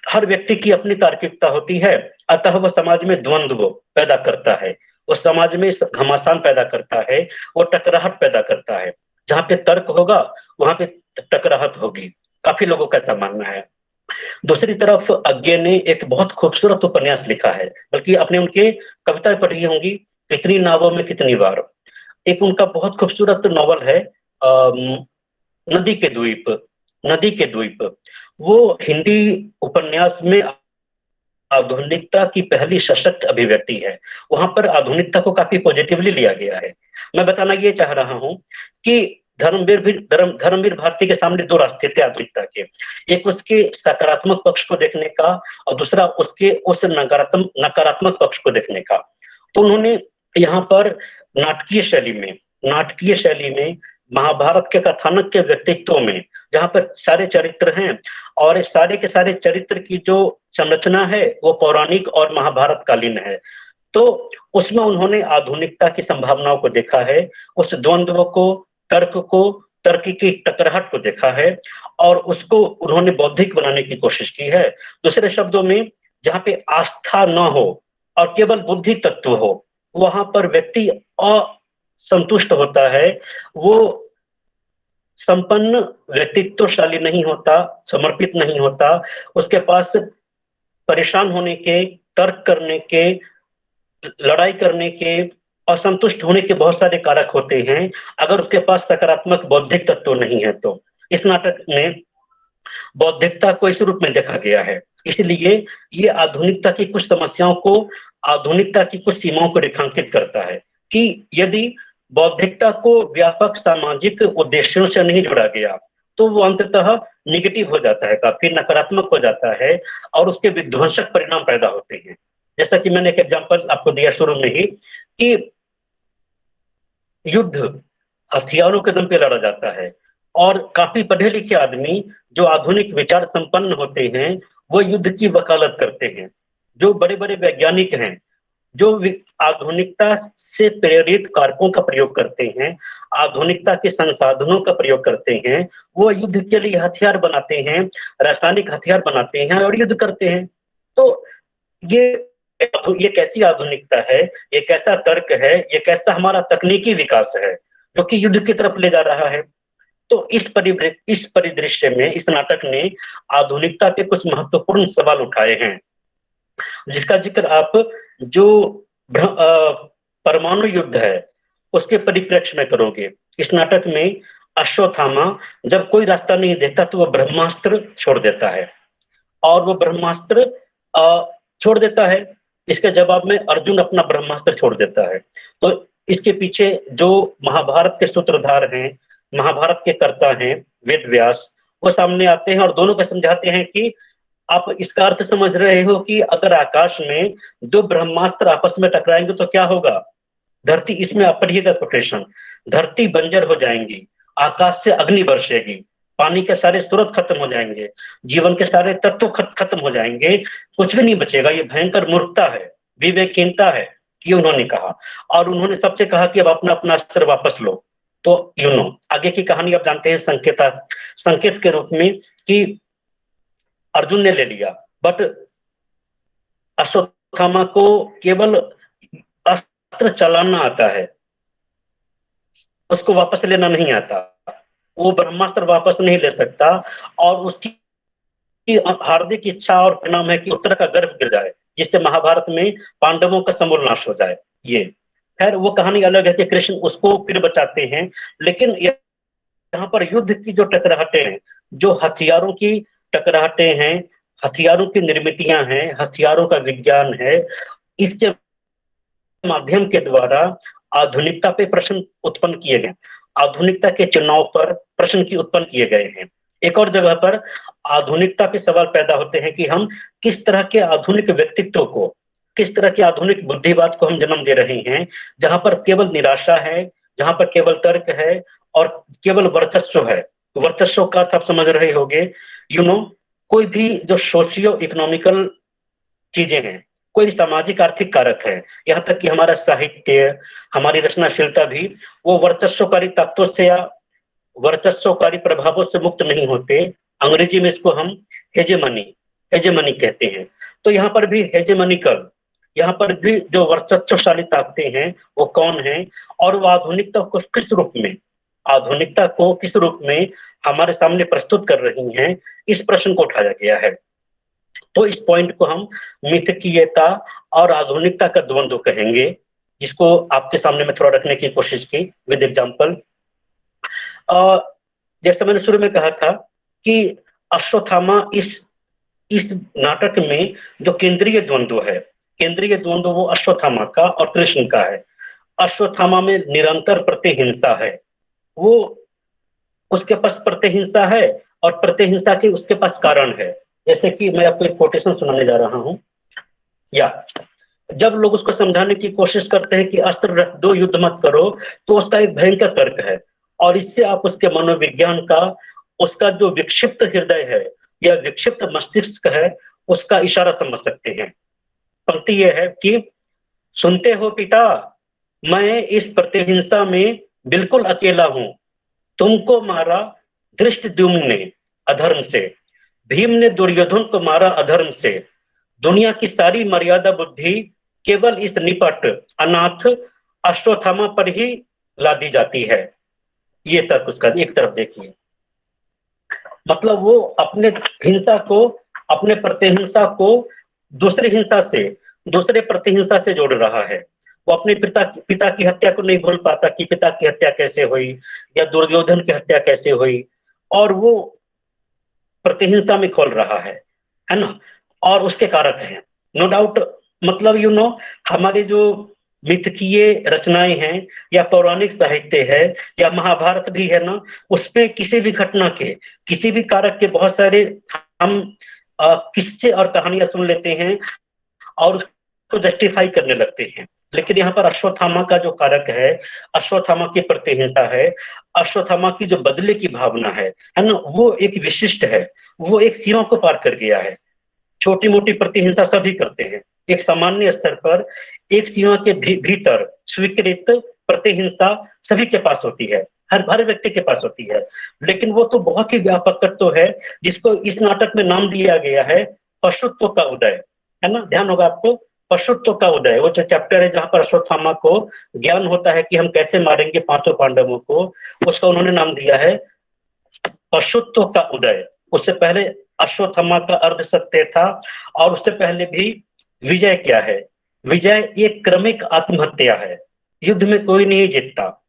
हर व्यक्ति की अपनी तार्किकता होती है, अतः वह समाज में द्वंद्व पैदा करता है, वो समाज में घमासान पैदा करता है, वो टकराहट पैदा करता है। जहां पे तर्क होगा वहां पे टकराहट होगी, काफी लोगों का ऐसा मानना है। दूसरी तरफ अज्ञे ने एक बहुत खूबसूरत उपन्यास लिखा है, बल्कि आपने उनके कविताएं पढ़ी होंगी, कितनी नावों में कितनी बार। एक उनका बहुत खूबसूरत नॉवल है नदी के द्वीप। नदी के द्वीप वो हिंदी उपन्यास में आधुनिकता की पहली सशक्त अभिव्यक्ति है। वहां पर आधुनिकता को काफी पॉजिटिवली लिया गया है। मैं बताना ये चाह रहा हूं कि धर्मवीर भारती के सामने दो रास्ते थे आधुनिकता के, एक उसके सकारात्मक पक्ष को देखने का और दूसरा उसके उस नकारात्मक पक्ष को देखने का। तो उन्होंने यहाँ पर नाटकीय शैली में महाभारत के कथानक के व्यक्तित्व में, जहां पर सारे चरित्र हैं और इस सारे के सारे चरित्र की जो संरचना है वो पौराणिक और महाभारत कालीन है, तो उसमें उन्होंने आधुनिकता की संभावनाओं को देखा है, उस द्वंद्व को, तर्क की टकराहट को देखा है, और उसको उन्होंने बौद्धिक बनाने की कोशिश की है। दूसरे शब्दों में, जहां पे आस्था न हो और केवल बुद्धि तत्व हो, वहां पर व्यक्ति असंतुष्ट होता है, वो संपन्न व्यक्तित्वशाली नहीं होता, समर्पित नहीं होता, उसके पास परेशान होने के, तर्क करने के, लड़ाई करने के, असंतुष्ट होने के बहुत सारे कारक होते हैं, अगर उसके पास सकारात्मक बौद्धिक तत्व नहीं है तो। इस नाटक में बौद्धिकता को इस रूप में देखा गया है, इसलिए ये आधुनिकता की कुछ समस्याओं को, आधुनिकता की कुछ सीमाओं को रेखांकित करता है कि यदि बौद्धिकता को व्यापक सामाजिक उद्देश्यों से नहीं जोड़ा गया तो वो अंततः निगेटिव हो जाता है, काफी नकारात्मक हो जाता है, और उसके विध्वंसक परिणाम पैदा होते हैं। जैसा कि मैंने एक एग्जांपल आपको दिया शुरू में ही कि युद्ध हथियारों के दम पे लड़ा जाता है, और काफी पढ़े लिखे आदमी जो आधुनिक विचार संपन्न होते हैं वो युद्ध की वकालत करते हैं। जो बड़े बड़े वैज्ञानिक हैं, जो आधुनिकता से प्रेरित कारकों का प्रयोग करते हैं, आधुनिकता के संसाधनों का प्रयोग करते हैं, वो युद्ध के लिए हथियार बनाते हैं, रासायनिक हथियार बनाते हैं और युद्ध करते हैं। तो ये कैसी आधुनिकता है, ये कैसा तर्क है, ये कैसा हमारा तकनीकी विकास है जो कि युद्ध की तरफ ले जा रहा है। तो इस परिदृश्य में इस नाटक ने आधुनिकता के कुछ महत्वपूर्ण सवाल उठाए हैं, जिसका जिक्र आप जो परमाणु युद्ध है उसके परिप्रेक्ष्य में करोगे। इस नाटक में अश्वत्थामा जब कोई रास्ता नहीं देखता तो वह ब्रह्मास्त्र छोड़ देता है, और वो ब्रह्मास्त्र छोड़ देता है। इसके जवाब में अर्जुन अपना ब्रह्मास्त्र छोड़ देता है। तो इसके पीछे जो महाभारत के सूत्रधार हैं, महाभारत के कर्ता हैं वेद व्यास, वो सामने आते हैं और दोनों को समझाते हैं कि आप इसका अर्थ समझ रहे हो कि अगर आकाश में दो ब्रह्मास्त्र आपस में टकराएंगे तो क्या होगा। धरती, इसमें आप पढ़िएगा कोटेशन, धरती बंजर हो जाएंगी, आकाश से अग्नि बरसेगी, पानी के सारे स्रोत खत्म हो जाएंगे, जीवन के सारे तत्व खत्म हो जाएंगे, कुछ भी नहीं बचेगा। ये भयंकर मूर्खता है, विवेकहीनता है, ये उन्होंने कहा। और उन्होंने सबसे कहा कि अब अपना अपना अस्त्र वापस लो। तो आगे की कहानी आप जानते हैं, संकेत के रूप में कि अर्जुन ने ले लिया, बट अश्वत्थामा को केवल अस्त्र चलाना आता है, उसको वापस लेना नहीं आता। वो ब्रह्मास्त्र वापस नहीं ले सकता, और उसकी हार्दिक इच्छा और परिणाम है कि उत्तर का गर्भ गिर जाए, जिससे महाभारत में पांडवों का समूल नाश हो जाए। ये खैर वो कहानी अलग है कि कृष्ण उसको फिर बचाते हैं। लेकिन यहाँ पर युद्ध की जो टकराहटे हैं, जो हथियारों की टकराहटे हैं, हथियारों की निर्मितियां हैं, हथियारों का विज्ञान है, इसके माध्यम के द्वारा आधुनिकता पे प्रश्न उत्पन्न किए गए, आधुनिकता के चुनाव पर प्रश्न की उत्पन्न किए गए हैं। एक और जगह पर आधुनिकता पे सवाल पैदा होते हैं कि हम किस तरह के आधुनिक व्यक्तित्व को, किस तरह के आधुनिक बुद्धिवाद को हम जन्म दे रहे हैं, जहां पर केवल निराशा है, जहां पर केवल तर्क है और केवल वर्चस्व है। वर्चस्व का अर्थ आप समझ रहे होंगे, कोई भी जो सोशियो इकोनॉमिकल चीजें हैं, कोई सामाजिक आर्थिक कारक है, यहाँ तक कि हमारा साहित्य, हमारी रचनाशीलता भी वो वर्चस्वकारी ताकतों से या वर्चस्वकारी प्रभावों से मुक्त नहीं होते। अंग्रेजी में इसको हम हेजेमनी कहते हैं। तो यहाँ पर भी हेजेमनिकल, यहाँ पर भी जो वर्चस्वशाली ताकतें हैं वो कौन है, और वो आधुनिकता को किस रूप में, आधुनिकता को किस रूप में हमारे सामने प्रस्तुत कर रही हैं, इस प्रश्न को उठाया गया है। तो इस पॉइंट को हम मिथकीयता और आधुनिकता का द्वंद्व कहेंगे, जिसको आपके सामने में थोड़ा रखने की कोशिश की विद एग्जांपल। जैसे मैंने शुरू में कहा था कि अश्वत्थामा इस नाटक में जो केंद्रीय द्वंद्व है, केंद्रीय द्वंद्व वो अश्वत्थामा का और कृष्ण का है। अश्वत्थामा में निरंतर प्रतिहिंसा है, वो उसके पास प्रतिहिंसा है और प्रतिहिंसा के उसके पास कारण है। जैसे कि मैं आपको एक कोटेशन सुनाने जा रहा हूं, या जब लोग उसको समझाने की कोशिश करते हैं कि अस्त्र रख दो, युद्ध मत करो, तो उसका एक भयंकर तर्क है, और इससे आप उसके मनोविज्ञान का, उसका जो विक्षिप्त हृदय है या विक्षिप्त मस्तिष्क है, उसका इशारा समझ सकते हैं। पंक्ति यह है कि सुनते हो पिता, मैं इस प्रतिहिंसा में बिल्कुल अकेला हूं। तुमको मारा धृष्टद्युम्न ने अधर्म से, भीम ने दुर्योधन को मारा अधर्म से, दुनिया की सारी मर्यादा बुद्धि केवल इस निपट अनाथ अश्वत्थामा पर ही लादी जाती है। ये तक उसका एक तरफ देखिए, मतलब वो अपने हिंसा को, अपने प्रतिहिंसा को दूसरी हिंसा से, दूसरे प्रतिहिंसा से जोड़ रहा है। वो अपने पिता की हत्या को नहीं भूल पाता कि पिता की हत्या कैसे हुई या दुर्योधन की हत्या कैसे हुई, और वो प्रतिहिंसा में खोल रहा है ना, और उसके कारक हैं नो डाउट। मतलब हमारे जो मिथकीय रचनाएं हैं या पौराणिक साहित्य है या महाभारत भी है ना, उसपे किसी भी घटना के, किसी भी कारक के बहुत सारे हम किस्से और कहानियां सुन लेते हैं और उसको जस्टिफाई करने लगते हैं। लेकिन यहाँ पर अश्वत्थामा का जो कारक है, अश्वत्थामा की प्रतिहिंसा है, अश्वत्थामा की जो बदले की भावना है ना, वो एक विशिष्ट है, वो एक सीमा को पार कर गया है। छोटी मोटी प्रतिहिंसा सभी करते हैं, एक सामान्य स्तर पर एक सीमा के भीतर स्वीकृत प्रतिहिंसा सभी के पास होती है, हर व्यक्ति के पास होती है। लेकिन वो तो बहुत ही व्यापक तत्व है, जिसको इस नाटक में नाम दिया गया है पशुत्व का उदय, है ना। ध्यान होगा आपको, पशुत्व का उदय, वो जो चैप्टर है जहां पर अश्वत्थामा को ज्ञान होता है कि हम कैसे मारेंगे पांचों पांडवों को, उसका उन्होंने नाम दिया है पशुत्व का उदय, उससे पहले अश्वत्थामा का अर्ध सत्य था, और उससे पहले भी विजय क्या है? विजय एक क्रमिक आत्महत्या है। युद्ध में कोई नहीं जीतता।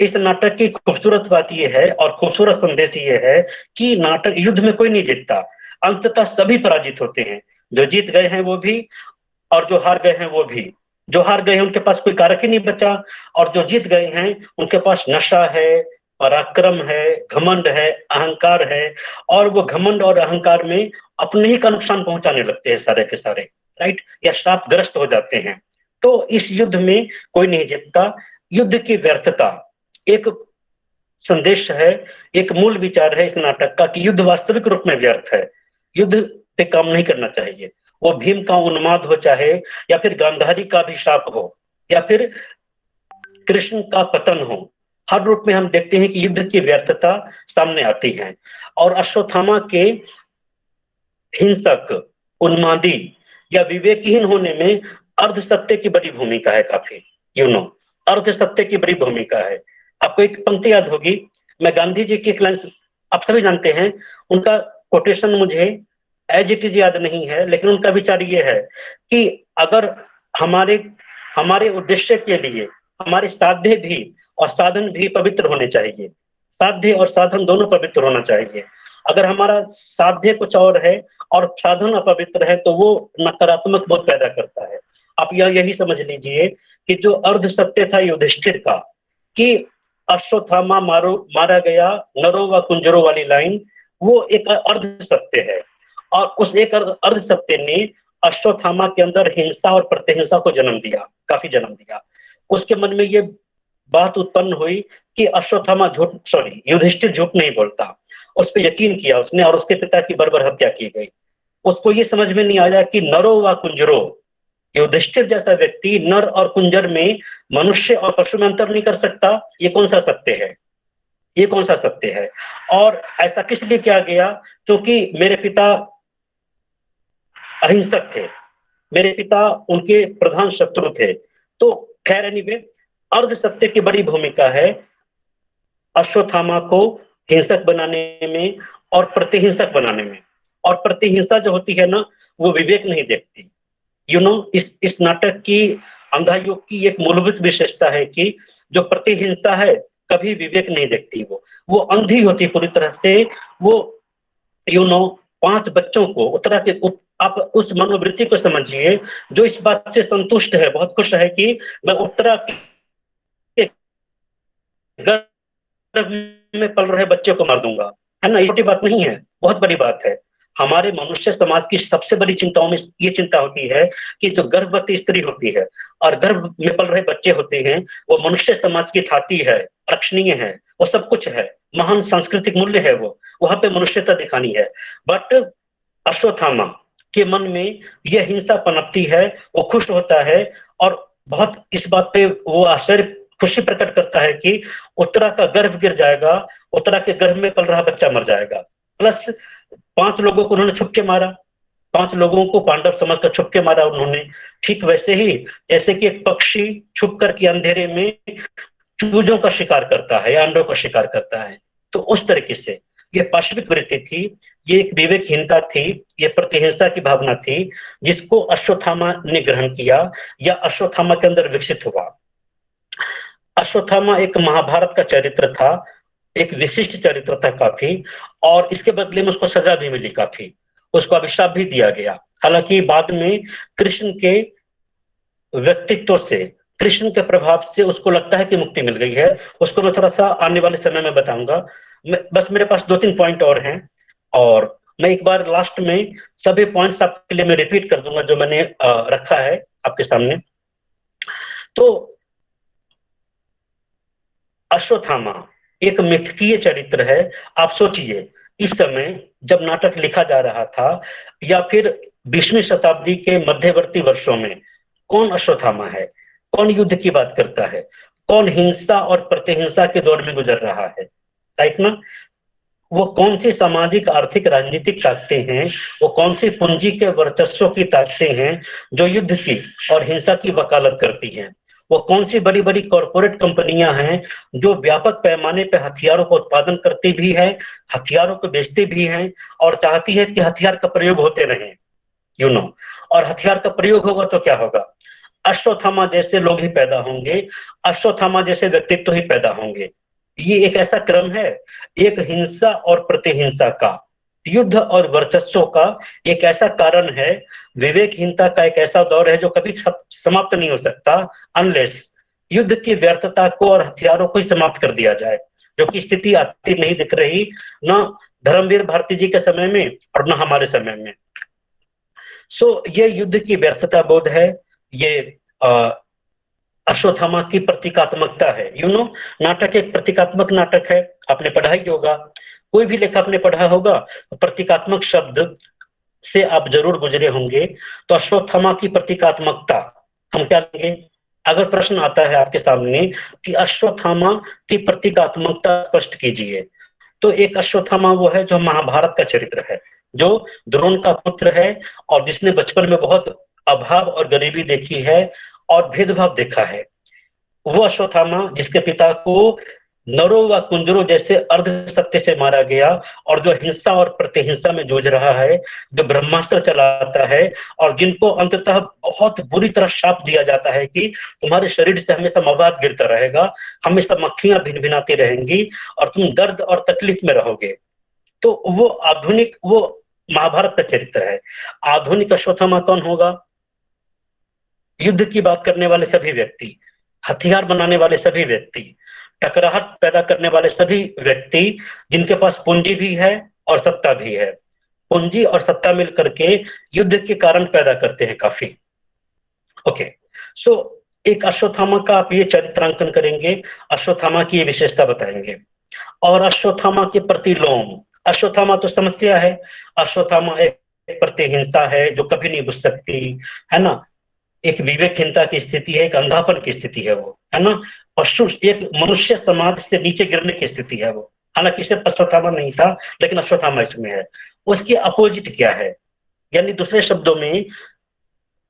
इस नाटक की खूबसूरत बात यह है और खूबसूरत संदेश ये है कि नाटक युद्ध में कोई नहीं जीतता, अंततः सभी पराजित होते हैं। जो जीत गए हैं वो भी, और जो हार गए हैं वो भी। जो हार गए हैं उनके पास कोई कारक ही नहीं बचा, और जो जीत गए हैं उनके पास नशा है, पराक्रम है, घमंड है, अहंकार है, और वो घमंड और अहंकार में अपने ही का नुकसान पहुंचाने लगते हैं सारे के सारे, राइट, या शापग्रस्त हो जाते हैं। तो इस युद्ध में कोई नहीं जीतता। युद्ध की व्यर्थता एक संदेश है, एक मूल विचार है इस नाटक का कि युद्ध वास्तविक रूप में व्यर्थ है। युद्ध पे काम नहीं करना चाहिए। वो भीम का उन्माद हो चाहे, या फिर गांधारी का अभिशाप हो, या फिर कृष्ण का पतन हो, हर रूप में हम देखते हैं कि युद्ध की व्यर्थता सामने आती है। और अश्वत्थामा के हिंसक, उन्मादी या विवेकहीन होने में अर्ध सत्य की बड़ी भूमिका है। काफी अर्ध सत्य की बड़ी भूमिका है। आपको एक पंक्ति याद होगी, मैं गांधी जी की एक लाइन आप सभी जानते हैं, उनका कोटेशन मुझे एज इट इज याद नहीं है, लेकिन उनका विचार ये है कि अगर हमारे हमारे उद्देश्य के लिए हमारे साध्य भी और साधन भी पवित्र होने चाहिए। साध्य और साधन दोनों पवित्र होना चाहिए। अगर हमारा साध्य कुछ और है और साधन अपवित्र है तो वो नकारात्मक बोध पैदा करता है। आप यही समझ लीजिए कि जो अर्ध सत्य था युधिष्ठिर का, कि अश्वत्थामा मारा गया नरो व कुंजरो वाली लाइन, वो एक अर्ध सत्य है। और उस एक अर्ध सत्य ने अश्वत्थामा के अंदर हिंसा और प्रतिहिंसा को जन्म दिया, काफी जन्म दिया। उसके मन में ये बात उत्पन्न हुई कि अश्वत्थामा युधिष्ठिर झूठ नहीं बोलता। उस पर यकीन किया उसने, और उसके पिता की बर्बर हत्या की गई। उसको ये समझ में नहीं आया कि नरो व कुंजरो, युधिष्ठिर जैसा व्यक्ति नर और कुंजर में, मनुष्य और पशु में अंतर नहीं कर सकता। ये कौन सा सत्य है? ये कौन सा सत्य है? और ऐसा किस लिए किया गया? क्योंकि मेरे पिता अहिंसक थे, मेरे पिता उनके प्रधान शत्रु थे। तो खैर एनीवे, अर्ध सत्य की बड़ी भूमिका है अश्वत्थामा को हिंसक बनाने में और प्रतिहिंसक बनाने में। और प्रतिहिंसा जो होती है ना, वो विवेक नहीं देखती। इस नाटक की अंधा युग की एक मूलभूत विशेषता है कि जो प्रतिहिंसा है कभी विवेक नहीं देखती। वो अंधी होती पूरी तरह से। वो 5 बच्चों को उत्तरा के आप उस मनोवृत्ति को समझिए जो इस बात से संतुष्ट है, बहुत खुश है कि मैं उत्तरा के गर्भ में पल रहे बच्चे को मार दूंगा, है ना। ये छोटी बात नहीं है, बहुत बड़ी बात है। हमारे मनुष्य समाज की सबसे बड़ी चिंताओं में ये चिंता होती है कि जो गर्भवती स्त्री होती है और गर्भ में पल रहे बच्चे होते हैं, वो मनुष्य समाज की थाती है, रक्षणीय है, वो सब कुछ है, महान सांस्कृतिक मूल्य है, वो वहां पे मनुष्यता दिखानी है। बट अश्वत्थामा के मन में यह हिंसा पनपती है। वो खुश होता है और बहुत इस बात पे वो आश्चर्य खुशी प्रकट करता है कि उत्तरा का गर्भ गिर जाएगा, उत्तरा के गर्भ में पल रहा बच्चा मर जाएगा। प्लस 5 लोगों को उन्होंने छुप के मारा, 5 लोगों को पांडव समझकर छुप के मारा उन्होंने। ठीक वैसे ही जैसे कि एक पक्षी छुप करके अंधेरे में चूजों का शिकार करता है या अंडों का शिकार करता है, तो उस तरीके से ये पाशविक वृत्ति थी, ये एक विवेकहीनता थी, ये प्रतिहिंसा की भावना थी जिसको अश्वत्थामा ने ग्रहण किया या अश्वत्थामा के अंदर विकसित हुआ। अश्वत्थामा एक महाभारत का चरित्र था, एक विशिष्ट चरित्र था काफी, और इसके बदले में उसको सजा भी मिली काफी, उसको अभिशाप भी दिया गया। हालांकि बाद में कृष्ण के व्यक्तित्व से, कृष्ण के प्रभाव से उसको लगता है कि मुक्ति मिल गई है। उसको मैं थोड़ा सा आने वाले समय में बताऊंगा। बस मेरे पास 2-3 पॉइंट और हैं, और मैं एक बार लास्ट में सभी पॉइंट्स आपके लिए मैं रिपीट कर दूंगा जो मैंने रखा है आपके सामने। तो अश्वत्थामा एक मिथकीय चरित्र है। आप सोचिए, इस समय जब नाटक लिखा जा रहा था या फिर 20वीं शताब्दी के मध्यवर्ती वर्षों में, कौन अश्वत्थामा है? कौन युद्ध की बात करता है? कौन हिंसा और प्रतिहिंसा के दौर में गुजर रहा है? राइट ना? वो कौन सी सामाजिक, आर्थिक, राजनीतिक ताकतें हैं, वो कौन सी पूंजी के वर्चस्व की ताकतें हैं जो युद्ध की और हिंसा की वकालत करती हैं? वो कौन सी बड़ी बड़ी कॉरपोरेट कंपनियां हैं जो व्यापक पैमाने पे हथियारों का उत्पादन करती भी है, हथियारों को बेचती भी हैं और चाहती है कि हथियार का प्रयोग होते रहे, यू नो। और हथियार का प्रयोग होगा तो क्या होगा? अश्वत्थामा जैसे लोग ही पैदा होंगे, अश्वत्थामा जैसे व्यक्तित्व ही पैदा होंगे। ये एक ऐसा क्रम है, एक हिंसा और प्रतिहिंसा का, युद्ध और वर्चस्व का एक ऐसा कारण है, विवेकहीनता का एक ऐसा दौर है जो कभी समाप्त नहीं हो सकता अनलेस युद्ध की व्यर्थता को और हथियारों को ही समाप्त कर दिया जाए, जो कि स्थिति आती नहीं दिख रही, न धर्मवीर भारती जी के समय में और न हमारे समय में। ये युद्ध की व्यर्थता बोध है, ये अश्वत्थामा की प्रतीकात्मकता है, नाटक एक प्रतीकात्मक नाटक है। आपने पढ़ा ही होगा, कोई भी लेखक आपने पढ़ा होगा, प्रतीकात्मक शब्द से आप जरूर गुजरे होंगे। तो अश्वत्थामा की प्रतीकात्मकता हम क्या लेंगे? अगर प्रश्न आता है आपके सामने कि अश्वत्थामा की प्रतीकात्मकता स्पष्ट कीजिए, तो एक अश्वत्थामा वो है जो महाभारत का चरित्र है, जो द्रोण का पुत्र है और जिसने बचपन में बहुत अभाव और गरीबी देखी है और भेदभाव देखा है। वो अश्वत्थामा जिसके पिता को नरो व कुंजरो जैसे अर्ध सत्य से मारा गया और जो हिंसा और प्रतिहिंसा में जूझ रहा है, जो ब्रह्मास्त्र चलाता है और जिनको अंततः बहुत बुरी तरह शाप दिया जाता है कि तुम्हारे शरीर से हमेशा मवाद गिरता रहेगा, हमेशा मक्खियां भिनभिनाती रहेंगी और तुम दर्द और तकलीफ में रहोगे। तो वो महाभारत का चरित्र है। आधुनिक अश्वत्थामा कौन होगा? युद्ध की बात करने वाले सभी व्यक्ति, हथियार बनाने वाले सभी व्यक्ति, टकराहट पैदा करने वाले सभी व्यक्ति जिनके पास पूंजी भी है और सत्ता भी है। पूंजी और सत्ता मिलकर के युद्ध के कारण पैदा करते हैं काफी। ओके, सो एक अश्वत्थामा का आप ये चरित्रांकन करेंगे, अश्वत्थामा की ये विशेषता बताएंगे और अश्वत्थामा के प्रतिलोम। अश्वत्थामा तो समस्या है, अश्वत्थामा एक प्रतिहिंसा है जो कभी नहीं बुझ सकती, है ना। एक विवेकहीनता की स्थिति है, एक अंधापन की स्थिति है वो, है ना। पशु, एक मनुष्य समाज से नीचे गिरने की स्थिति है वो। हालांकि सिर्फ अश्वत्थामा नहीं था, लेकिन अश्वत्थामा इसमें है। उसकी अपोजिट क्या है? यानी दूसरे शब्दों में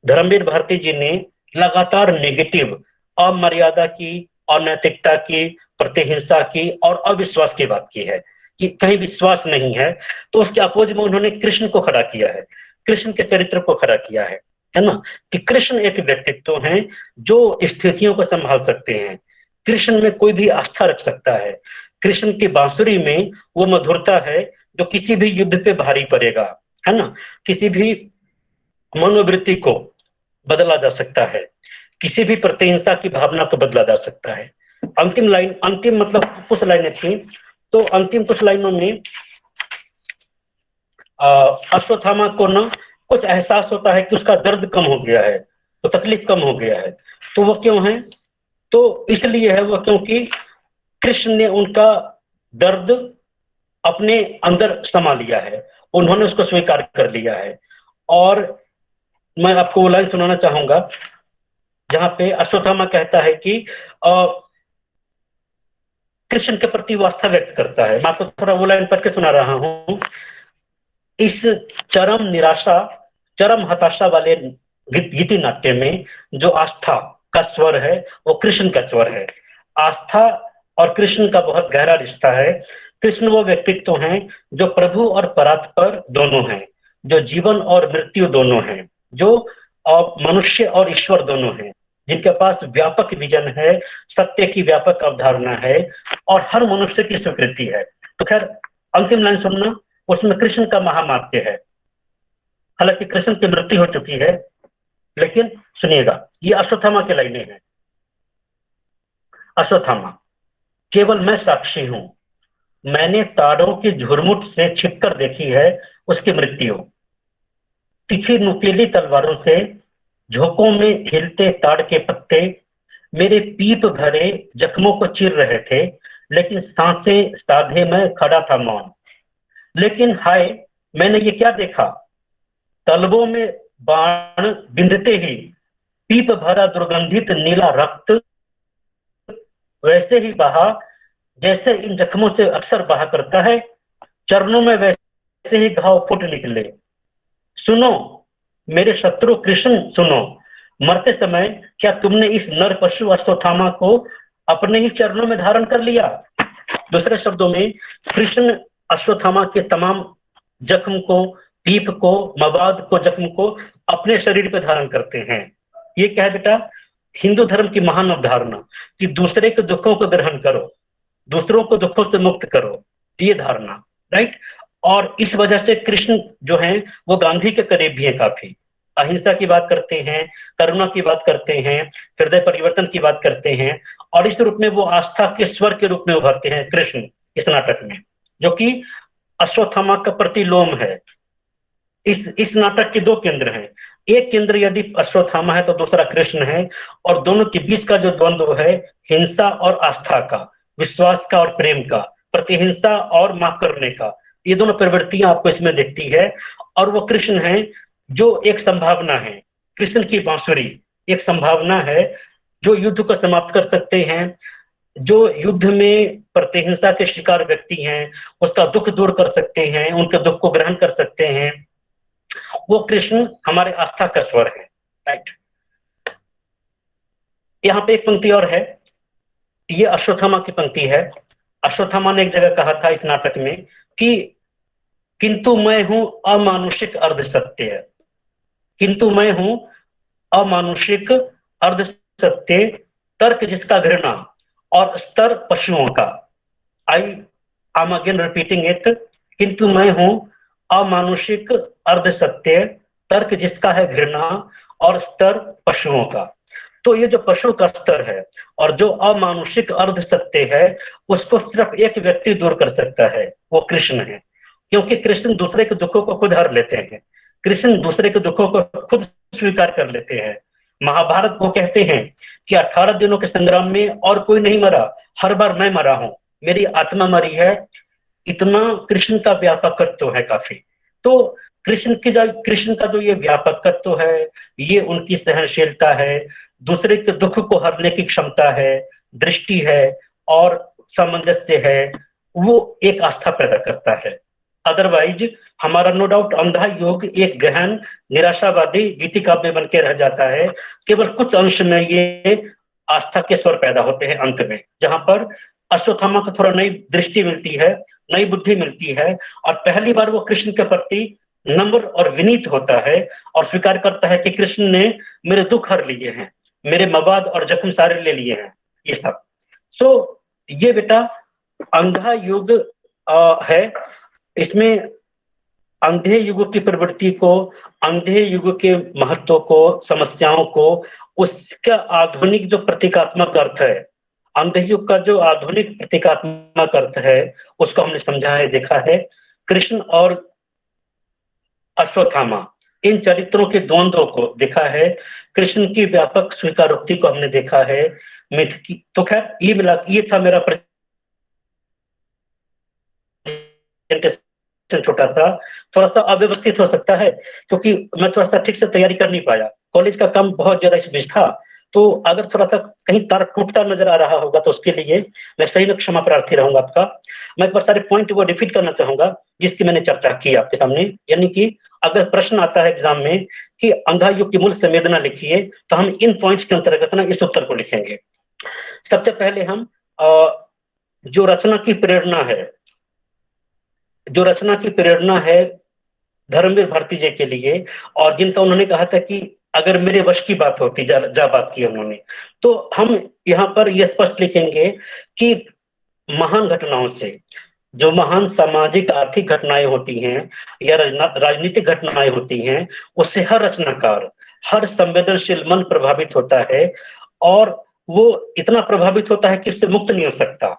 धर्मवीर भारती जी ने लगातार नेगेटिव, अमर्यादा की, अनैतिकता की, प्रतिहिंसा की और अविश्वास की बात की है कि कहीं विश्वास नहीं है। तो उसके अपोज में उन्होंने कृष्ण को खड़ा किया है, कृष्ण के चरित्र को खड़ा किया है ना, कि कृष्ण एक व्यक्तित्व है जो स्थितियों को संभाल सकते हैं। कृष्ण में कोई भी आस्था रख सकता है, कृष्ण की बांसुरी में वो मधुरता है जो किसी भी युद्ध पे भारी पड़ेगा, है ना। किसी भी मनोवृत्ति को बदला जा सकता है, किसी भी प्रतिहिंसा की भावना को बदला जा सकता है। अंतिम लाइन, अंतिम मतलब कुछ लाइनें थी, तो अंतिम कुछ लाइनों में अश्वत्थामा को ना कुछ एहसास होता है कि उसका दर्द कम हो गया है, तो तकलीफ कम हो गया है। तो वो क्यों है? तो इसलिए है वो क्योंकि कृष्ण ने उनका दर्द अपने अंदर समा लिया है, उन्होंने उसको स्वीकार कर लिया है। और मैं आपको वो लाइन सुनाना चाहूंगा जहां पे अश्वत्थामा कहता है कि कृष्ण के प्रति वो आस्था व्यक्त करता है। मैं आपको थोड़ा वो लाइन पढ़ के सुना रहा हूं। इस चरम निराशा, चरम हताशा वाले गीति नाट्य में जो आस्था का स्वर है वो कृष्ण का स्वर है। आस्था और कृष्ण का बहुत गहरा रिश्ता है। कृष्ण वो व्यक्तित्व हैं जो प्रभु और परात्पर दोनों हैं, जो जीवन और मृत्यु दोनों हैं, जो मनुष्य और ईश्वर दोनों हैं, जिनके पास व्यापक विजन है, सत्य की व्यापक अवधारणा है और हर मनुष्य की स्वीकृति है। तो खैर अंतिम लाइन सुनना, उसमें कृष्ण का महावाक्य है। हालांकि कृष्ण की मृत्यु हो चुकी है, लेकिन सुनिएगा, ये अश्वत्थामा की लाइनें हैं। अश्वत्थामा, केवल मैं साक्षी हूं, मैंने तारों की झुरमुट से छिपकर देखी है उसकी मृत्यु। तीखी नुकीली तलवारों से झोंकों में हिलते ताड़ के पत्ते मेरे पीप भरे जख्मों को चीर रहे थे, लेकिन सांसें साधे मैं खड़ा था मौन। लेकिन हाय, मैंने ये क्या देखा? तलवों में बाण बिंधते ही पीप भरा दुर्गंधित नीला रक्त वैसे ही बहा जैसे इन जख्मों से अक्सर बहा करता है। चरणों में वैसे ही घाव फूट निकले। सुनो मेरे शत्रु कृष्ण, सुनो, मरते समय क्या तुमने इस नर पशु अश्वत्थामा को अपने ही चरणों में धारण कर लिया? दूसरे शब्दों में कृष्ण अश्वत्थामा के तमाम जख्म को, पीप को, मवाद को, जख्म को अपने शरीर पे धारण करते हैं। ये क्या है बेटा? हिंदू धर्म की महान अवधारणा कि दूसरे के दुखों को ग्रहण करो, दूसरों को दुखों से मुक्त करो, ये धारणा, राइट। और इस वजह से कृष्ण जो हैं वो गांधी के करीब भी हैं काफी। अहिंसा की बात करते हैं, करुणा की बात करते हैं, हृदय परिवर्तन की बात करते हैं, और इस रूप में वो आस्था के स्वर के रूप में उभरते हैं कृष्ण इस नाटक में, जो कि अश्वत्थामा का प्रतिलोम है। इस नाटक के दो केंद्र हैं, एक केंद्र यदि अश्वत्थामा है तो दूसरा कृष्ण है, और दोनों के बीच का जो द्वंद्व है हिंसा और आस्था का, विश्वास का और प्रेम का, प्रतिहिंसा और माफ करने का, ये दोनों प्रवृत्तियां आपको इसमें दिखती है। और वो कृष्ण है जो एक संभावना है, कृष्ण की बांसुरी एक संभावना है जो युद्ध को समाप्त कर सकते हैं, जो युद्ध में प्रतिहिंसा के शिकार व्यक्ति हैं उसका दुख दूर कर सकते हैं, उनके दुख को ग्रहण कर सकते हैं। वो कृष्ण हमारे आस्था का स्वर है, राइट। यहाँ पे एक पंक्ति और है, ये अश्वत्थामा की पंक्ति है। अश्वत्थामा ने एक जगह कहा था इस नाटक में कि किंतु मैं हूं अमानुषिक अर्ध सत्य, किंतु मैं हूं अमानुषिक अर्ध सत्य, तर्क जिसका घृणा और स्तर पशुओं का। I am again repeating it, किंतु मैं हूं अमानुषिक अर्ध सत्य, तर्क जिसका है घृणा और स्तर पशुओं का। तो ये जो पशु का स्तर है और जो अमानुषिक अर्ध सत्य है उसको सिर्फ एक व्यक्ति दूर कर सकता है, वो कृष्ण है। क्योंकि कृष्ण दूसरे के दुखों को खुद हर लेते हैं, कृष्ण दूसरे के दुखों को खुद स्वीकार कर लेते हैं। महाभारत को कहते हैं कि 18 दिनों के संग्राम में और कोई नहीं मरा, हर बार मैं मरा हूं, मेरी आत्मा मरी है। इतना कृष्ण का व्यापकत्व है काफी। तो कृष्ण का जो ये व्यापकत्व है, ये उनकी सहनशीलता है, दूसरे के दुख को हरने की क्षमता है, दृष्टि है और सामंजस्य है, वो एक आस्था पैदा करता है। अदरवाइज हमारा नो डाउट अंधा योग एक गहन निराशावादी गीति काव्य बन के रह जाता है। केवल कुछ अंश में ये आस्था के स्वर पैदा होते हैं अंत में, जहां पर अश्वत्थामा को थोड़ा नई दृष्टि मिलती है, नई बुद्धि मिलती है, और पहली बार वो कृष्ण के प्रति नम्र और विनीत होता है और स्वीकार करता है कि कृष्ण ने मेरे दुख हर लिए हैं, मेरे मवाद और जख्म सारे ले लिए हैं, ये सब। सो ये बेटा अंधा युग है। इसमें अंधे युग की प्रवृत्ति को, अंधे युग के महत्व को, समस्याओं को, उसका आधुनिक जो प्रतीकात्मक अर्थ है, अंधे युग का जो आधुनिक प्रतीकात्मक अर्थ है उसको हमने समझा है, देखा है। कृष्ण और अश्वत्थामा इन चरित्रों के द्वंद्व को देखा है, कृष्ण की व्यापक स्वीकारोक्ति को हमने देखा है, मिथ की। तो खैर ये मिला, ये था मेरा छोटा सा, थोड़ा सा अव्यवस्थित हो सकता है क्योंकि मैं थोड़ा सा ठीक से तैयारी कर नहीं पाया, कॉलेज का काम बहुत ज्यादा इस बीच था। तो अगर थोड़ा सा कहीं तार टूटता नजर आ रहा होगा तो उसके लिए मैं सही में क्षमा प्रार्थी रहूंगा आपका। मैं एक बार सारे पॉइंट वो रिपीट करना चाहूंगा जिसकी मैंने चर्चा की आपके सामने। यानी कि अगर प्रश्न आता है एग्जाम में कि अंधा युग की मूल संवेदना लिखिए, तो हम इन पॉइंट्स के अंतर्गत ना इस उत्तर को लिखेंगे। सबसे पहले हम जो रचना की प्रेरणा है, जो रचना की प्रेरणा है धर्मवीर भारती जी के लिए, और जिनका उन्होंने कहा था कि अगर मेरे वश की बात होती, जा बात की उन्होंने, तो हम यहाँ पर यह स्पष्ट लिखेंगे कि महान घटनाओं से, जो महान सामाजिक आर्थिक घटनाएं होती हैं या राजनीतिक घटनाएं होती हैं, उससे हर रचनाकार, हर संवेदनशील मन प्रभावित होता है, और वो इतना प्रभावित होता है कि उससे मुक्त नहीं हो सकता,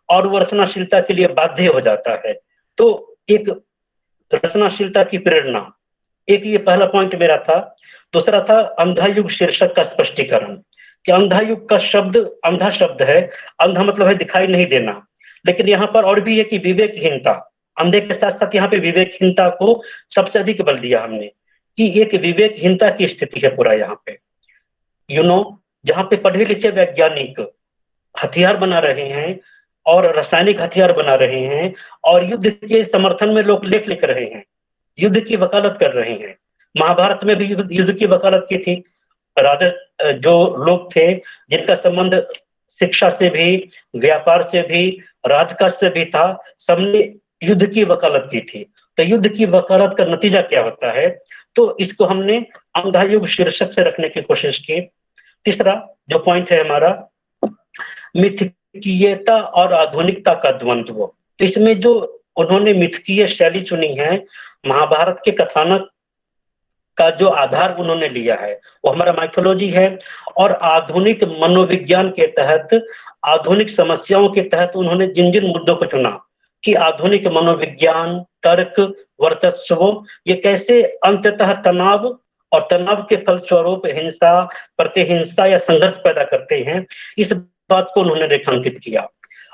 और वो रचनाशीलता के लिए बाध्य हो जाता है। तो एक रचनाशीलता की प्रेरणा, एक ये पहला पॉइंट मेरा था। दूसरा था अंधा युग शीर्षक का स्पष्टीकरण, कि अंधा युग का शब्द, अंधा शब्द है, अंधा मतलब है दिखाई नहीं देना, लेकिन यहाँ पर और भी है कि विवेकहीनता, अंधे के साथ साथ यहाँ पे विवेकहीनता को सबसे अधिक बल दिया हमने, कि एक विवेकहीनता की स्थिति है पूरा यहाँ पे, जहाँ पे पढ़े लिखे वैज्ञानिक हथियार बना रहे हैं और रासायनिक हथियार बना रहे हैं, और युद्ध के समर्थन में लोग लेख लिख रहे हैं, युद्ध की वकालत कर रहे हैं। महाभारत में भी युद्ध की वकालत की थी, जो लोग थे जिनका संबंध शिक्षा से भी, व्यापार से भी, राजकाज से भी था, सबने युद्ध की वकालत की थी। तो युद्ध की वकालत का नतीजा क्या होता है, तो इसको हमने अंधा युग शीर्षक से रखने की कोशिश की। तीसरा जो पॉइंट है हमारा, मिथकीयता और आधुनिकता का द्वंद्व। तो इसमें जो उन्होंने मिथकीय शैली चुनी है, महाभारत के कथानक का जो आधार उन्होंने लिया है वो हमारा माइथोलॉजी है, और आधुनिक मनोविज्ञान के तहत, आधुनिक समस्याओं के तहत उन्होंने जिन जिन मुद्दों को चुना कि आधुनिक मनोविज्ञान, तर्क, वर्चस्व, ये कैसे अंततः तनाव और तनाव के फलस्वरूप हिंसा, प्रतिहिंसा या संघर्ष पैदा करते हैं, इस बात को उन्होंने रेखांकित किया।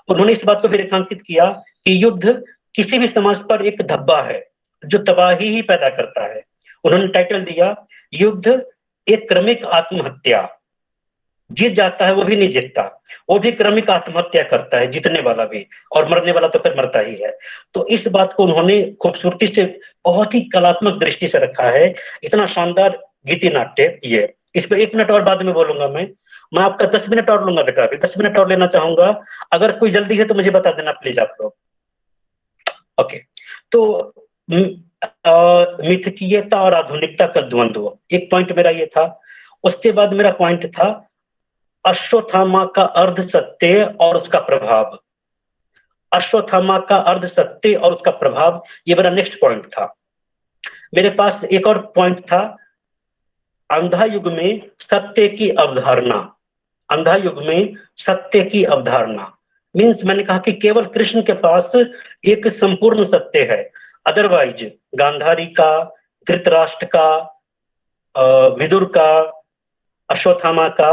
उन्होंने इस बात को भी रेखांकित किया कि युद्ध किसी भी समाज पर एक धब्बा है जो तबाही ही पैदा करता है। उन्होंने टाइटल दिया, युद्ध एक क्रमिक आत्महत्या, जीत जाता है वो भी नहीं जीतता, वो भी क्रमिक आत्महत्या करता है, जीतने वाला भी, और मरने वाला तो फिर मरता ही है। तो इस बात को उन्होंने खूबसूरती से, बहुत ही कलात्मक दृष्टि से रखा है। इतना शानदार गीति नाट्य ये। इस पर 1 मिनट और बाद में बोलूंगा मैं आपका 10 मिनट और लूंगा बेटा, अभी 10 मिनट और लेना चाहूंगा। अगर कोई जल्दी है तो मुझे बता देना प्लीज आप लोग। ओके, तो मिथकीयता और आधुनिकता का द्वंद्व, एक पॉइंट मेरा ये था। उसके बाद मेरा पॉइंट था अश्वत्थामा का अर्ध सत्य और उसका प्रभाव। अश्वत्थामा का अर्ध सत्य और उसका प्रभाव, ये मेरा नेक्स्ट पॉइंट था। मेरे पास एक और पॉइंट था, अंधा युग में सत्य की अवधारणा। अंधा युग में सत्य की अवधारणा मीन्स, मैंने कहा कि केवल कृष्ण के पास एक संपूर्ण सत्य है, अदरवाइज गांधारी का, धृतराष्ट्र का, विदुर का, अश्वत्थामा का,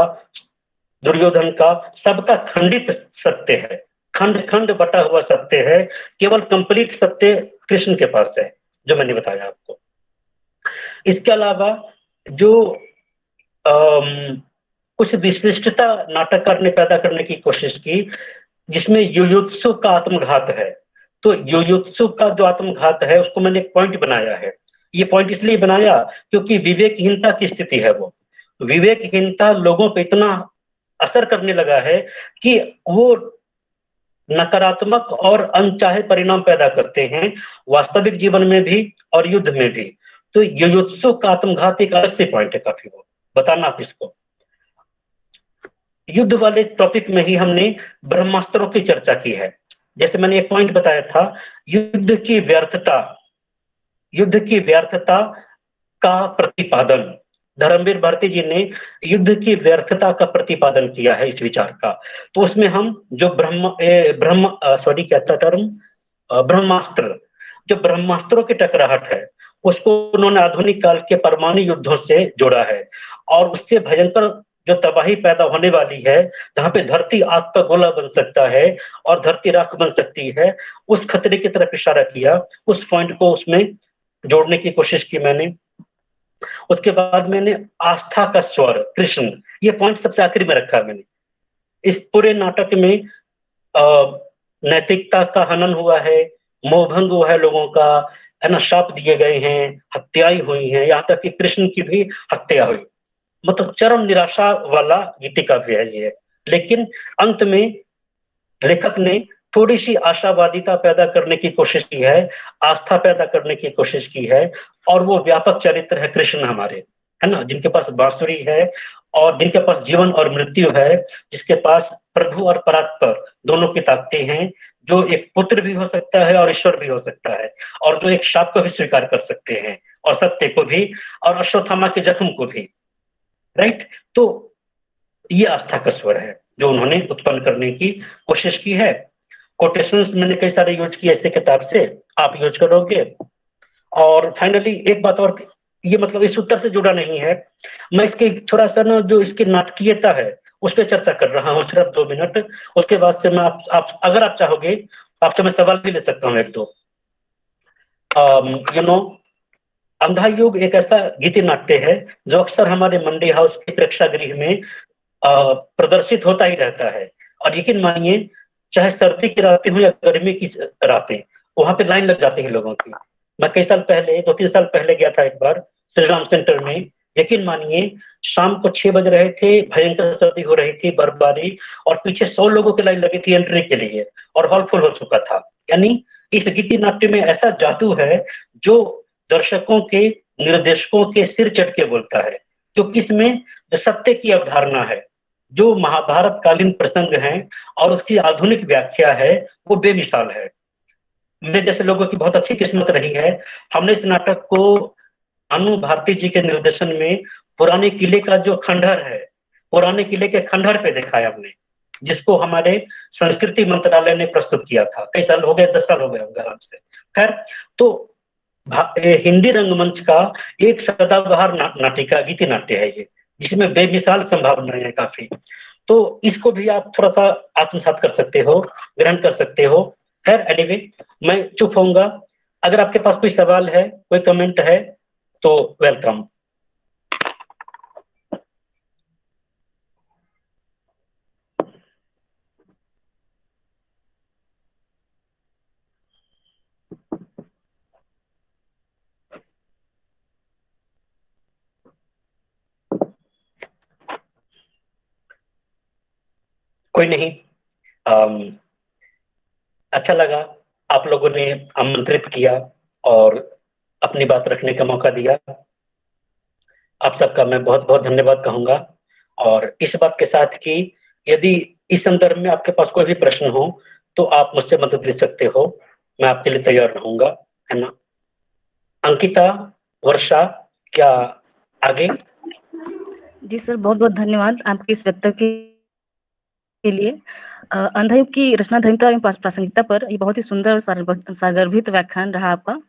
दुर्योधन का, सबका खंडित सत्य है, खंड खंड बटा हुआ सत्य है। केवल कंप्लीट सत्य कृष्ण के पास है, जो मैंने बताया आपको। इसके अलावा जो कुछ विशिष्टता नाटककार ने पैदा करने की कोशिश की, जिसमें युयुत्सु का आत्मघात है। तो युयुत्सु का जो आत्मघात है उसको मैंने एक पॉइंट बनाया है। ये पॉइंट इसलिए बनाया क्योंकि विवेकहीनता की स्थिति है वो। विवेकहीनता लोगों पे इतना असर करने लगा है कि वो नकारात्मक और अनचाहे परिणाम पैदा करते हैं, वास्तविक जीवन में भी और युद्ध में भी। तो युयुत्सु का आत्मघात एक अलग से पॉइंट है काफी, वो बताना आप इसको। युद्ध वाले टॉपिक में ही हमने ब्रह्मास्त्रों की चर्चा की है। जैसे मैंने एक पॉइंट बताया था, युद्ध की व्यर्थता, युद्ध की व्यर्थता का प्रतिपादन, धर्मवीर भारती जी ने युद्ध की व्यर्थता का प्रतिपादन किया है इस विचार का। तो उसमें हम जो क्या था टर्म, ब्रह्मास्त्र, जो ब्रह्मास्त्रों की टकराहट है उसको उन्होंने आधुनिक काल के परमाणु युद्धों से जोड़ा है, और उससे भयंकर जो तबाही पैदा होने वाली है, जहां पे धरती आग का गोला बन सकता है और धरती राख बन सकती है, उस खतरे की तरफ इशारा किया। उस पॉइंट को उसमें जोड़ने की कोशिश की मैंने। उसके बाद मैंने आस्था का स्वर, कृष्ण, ये पॉइंट सबसे आखिरी में रखा मैंने। इस पूरे नाटक में नैतिकता का हनन हुआ है, मोहभंग हुआ है लोगों का, है ना, शाप दिए गए हैं, हत्याएं हुई हैं, यहाँ तक कि कृष्ण की भी हत्या हुई। मतलब चरम निराशा वाला गीतिका भी है ये। लेकिन अंत में लेखक ने थोड़ी सी आशावादिता पैदा करने की कोशिश की है, आस्था पैदा करने की कोशिश की है, और वो व्यापक चरित्र है कृष्ण हमारे, है ना, जिनके पास बांसुरी है और जिनके पास जीवन और मृत्यु है, जिसके पास प्रभु और परात्पर दोनों की ताकतें हैं, जो एक पुत्र भी हो सकता है और ईश्वर भी हो सकता है, और जो एक शाप को भी स्वीकार कर सकते हैं और सत्य को भी, और अश्वत्थामा के जख्म को भी। राइट, तो ये आस्था का स्वर है जो उन्होंने उत्पन्न करने की कोशिश की है। कोटेशंस मैंने कई सारे यूज किए ऐसे किताब से, आप यूज करोगे। और फाइनली एक बात और, ये मतलब इस उत्तर से जुड़ा नहीं है, मैं इसके थोड़ा सा ना जो इसकी नाटकीयता है उस पर चर्चा कर रहा हूँ, सिर्फ 2 मिनट। उसके बाद से मैं आप अगर आप चाहोगे आपसे मैं सवाल भी ले सकता हूँ 1-2। यू नो, अंधा युग एक ऐसा गीति नाट्य है जो अक्सर हमारे मंडी हाउस के प्रेक्षागृह में प्रदर्शित होता ही रहता है। और यकीन मानिए, चाहे सर्दी की रातें हो या गर्मी की रातें, वहां पे लाइन लग जाती है लोगों की। मैं कई साल पहले, 2-3 साल पहले गया था एक बार श्रीराम सेंटर में, यकीन मानिए शाम को 6 बज रहे थे, भयंकर सर्दी हो रही थी, बर्फबारी, और पीछे 100 लोगों की लाइन लगी थी एंट्री के लिए और हॉल फुल हो चुका था। यानी इस गीति नाट्य में ऐसा जादू है जो दर्शकों के, निर्देशकों के सिर चढ़ के बोलता है, क्योंकि इसमें जो सत्य की अवधारणा है, जो महाभारत कालीन प्रसंग है और उसकी आधुनिक व्याख्या है, वो बेमिसाल है। मेरे जैसे लोगों की बहुत अच्छी किस्मत रही है। हमने इस नाटक को अनु भारती जी के निर्देशन में पुराने किले का जो खंडहर है, पुराने किले के खंडहर पे देखा है हमने, जिसको हमारे संस्कृति मंत्रालय ने प्रस्तुत किया था। कई साल हो गए, 10 साल हो गए होंगे आराम से। खैर, तो हिंदी रंगमंच का एक सदाबहार नाटिका गीति नाट्य है ये, जिसमें बेमिसाल संभावनाएं हैं काफी। तो इसको भी आप थोड़ा सा आत्मसात कर सकते हो, ग्रहण कर सकते हो। खैर एनीवे, मैं चुप होऊंगा। अगर आपके पास कोई सवाल है, कोई कमेंट है, तो वेलकम। कोई नहीं। अच्छा लगा, आप लोगों ने आमंत्रित किया और अपनी बात रखने का मौका दिया। आप सबका मैं बहुत बहुत धन्यवाद कहूंगा। और इस बात के साथ कि यदि इस संदर्भ में आपके पास कोई भी प्रश्न हो तो आप मुझसे मदद ले सकते हो, मैं आपके लिए तैयार रहूंगा, है ना। अंकिता, वर्षा, क्या आगे? जी सर, बहुत बहुत धन्यवाद आपकी इस वक्तव्य के लिए। अंधयुग की रचना धर्मिता एवं प्रासंगिकता पर ये बहुत ही सुंदर और सारगर्भित व्याख्यान रहा आपका,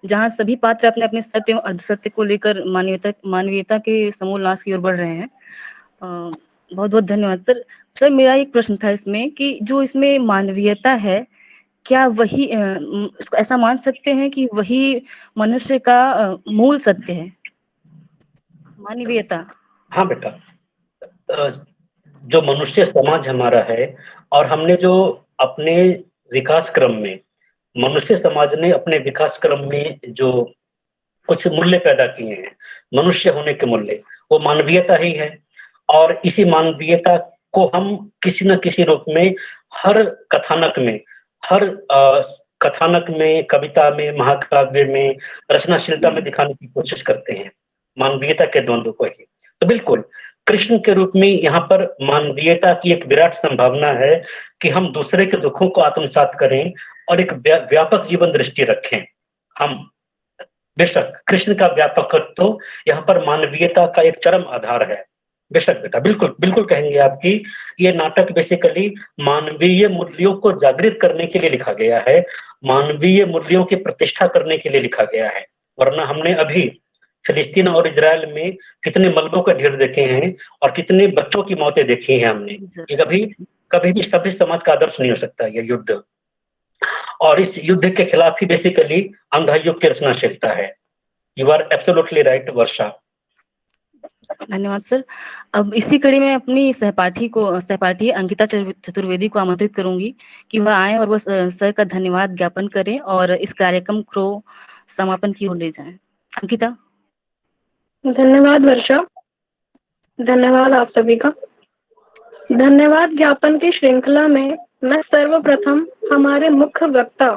जहाँ सभी पात्र अपने अपने सत्य एवं अर्धसत्य को लेकर मानवीयता के समूल नाश की ओर बढ़ रहे हैं। बहुत बहुत धन्यवाद सर। सर, मेरा एक प्रश्न था इसमें कि जो इसमें मानवीयता है, क्या वही ऐसा मान सकते हैं कि वही मनुष्य का मूल सत्य है, मानवीयता? हाँ बेटा, जो मनुष्य समाज हमारा है और हमने जो अपने विकास क्रम में, मनुष्य समाज ने अपने विकास क्रम में जो कुछ मूल्य पैदा किए हैं, मनुष्य होने के मूल्य, वो मानवीयता ही है। और इसी मानवीयता को हम किसी न किसी रूप में हर कथानक में, हर कथानक में, कविता में, महाकाव्य में, रचनाशीलता में दिखाने की कोशिश करते हैं, मानवीयता के द्वंद्व को ही। तो बिल्कुल कृष्ण के रूप में यहाँ पर मानवीयता की एक विराट संभावना है कि हम दूसरे के दुखों को आत्मसात करें और एक व्यापक जीवन दृष्टि रखें। हम बेशक कृष्ण का व्यापकत्व तो यहाँ पर मानवीयता का एक चरम आधार है। बेशक बेटा, बिल्कुल बिल्कुल कहेंगे आपकी, ये नाटक बेसिकली मानवीय मूल्यों को जागृत करने के लिए लिखा गया है, मानवीय मूल्यों की प्रतिष्ठा करने के लिए लिखा गया है। वरना हमने अभी फिलिस्तीन और इजराइल में कितने मलबों के ढेर देखे हैं और कितने बच्चों की मौतें देखी हैं हमने। ये कभी कभी भी सभ्य समाज का आदर्श नहीं हो सकता ये युद्ध। और इस युद्ध के खिलाफ ही बेसिकली अंधयुग की रचनाशीलता है। यू आर एब्सोल्युटली राइट वर्षा। धन्यवाद सर। अब इसी कड़ी में अपनी सहपाठी अंकिता चतुर्वेदी को आमंत्रित करूंगी कि वह आए और वह सर का धन्यवाद ज्ञापन करें और इस कार्यक्रम को समापन की ओर ले जाएं। अंकिता। धन्यवाद वर्षा, धन्यवाद आप सभी का। धन्यवाद ज्ञापन की श्रृंखला में मैं सर्वप्रथम हमारे मुख्य वक्ता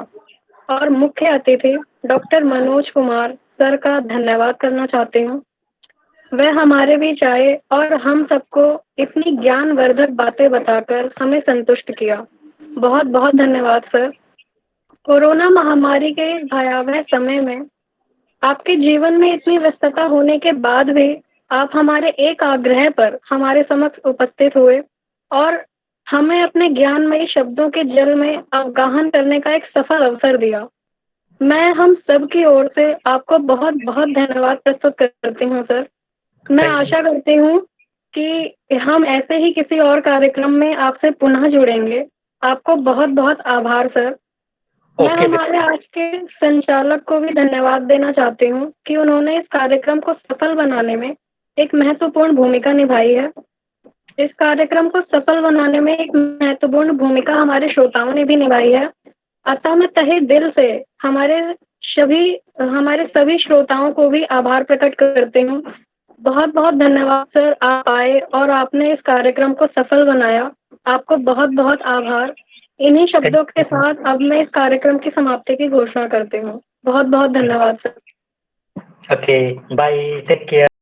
और मुख्य अतिथि डॉक्टर मनोज कुमार सर का धन्यवाद करना चाहती हूँ। वह हमारे बीच आए और हम सबको इतनी ज्ञानवर्धक बातें बताकर हमें संतुष्ट किया। बहुत बहुत धन्यवाद सर। कोरोना महामारी के इस भयावह समय में आपके जीवन में इतनी व्यस्तता होने के बाद भी आप हमारे एक आग्रह पर हमारे समक्ष उपस्थित हुए और हमें अपने ज्ञानमयी शब्दों के जल में अवगाहन करने का एक सफल अवसर दिया। मैं हम सब की ओर से आपको बहुत बहुत धन्यवाद प्रस्तुत करती हूँ सर। मैं आशा करती हूँ कि हम ऐसे ही किसी और कार्यक्रम में आपसे पुनः जुड़ेंगे। आपको बहुत बहुत आभार सर। मैं हमारे आज के संचालक को भी धन्यवाद देना चाहती हूँ कि उन्होंने इस कार्यक्रम को सफल बनाने में एक महत्वपूर्ण भूमिका निभाई है। इस कार्यक्रम को सफल बनाने में एक महत्वपूर्ण भूमिका हमारे श्रोताओं ने भी निभाई है। अतः मैं तहे दिल से हमारे सभी श्रोताओं को भी आभार प्रकट करती हूँ बहुत बहुत धन्यवाद सर, आप आए और आपने इस कार्यक्रम को सफल बनाया। आपको बहुत बहुत आभार। इन्हीं शब्दों के साथ अब मैं इस कार्यक्रम की समाप्ति की घोषणा करती हूँ। बहुत बहुत धन्यवाद sir. Okay, bye, take care.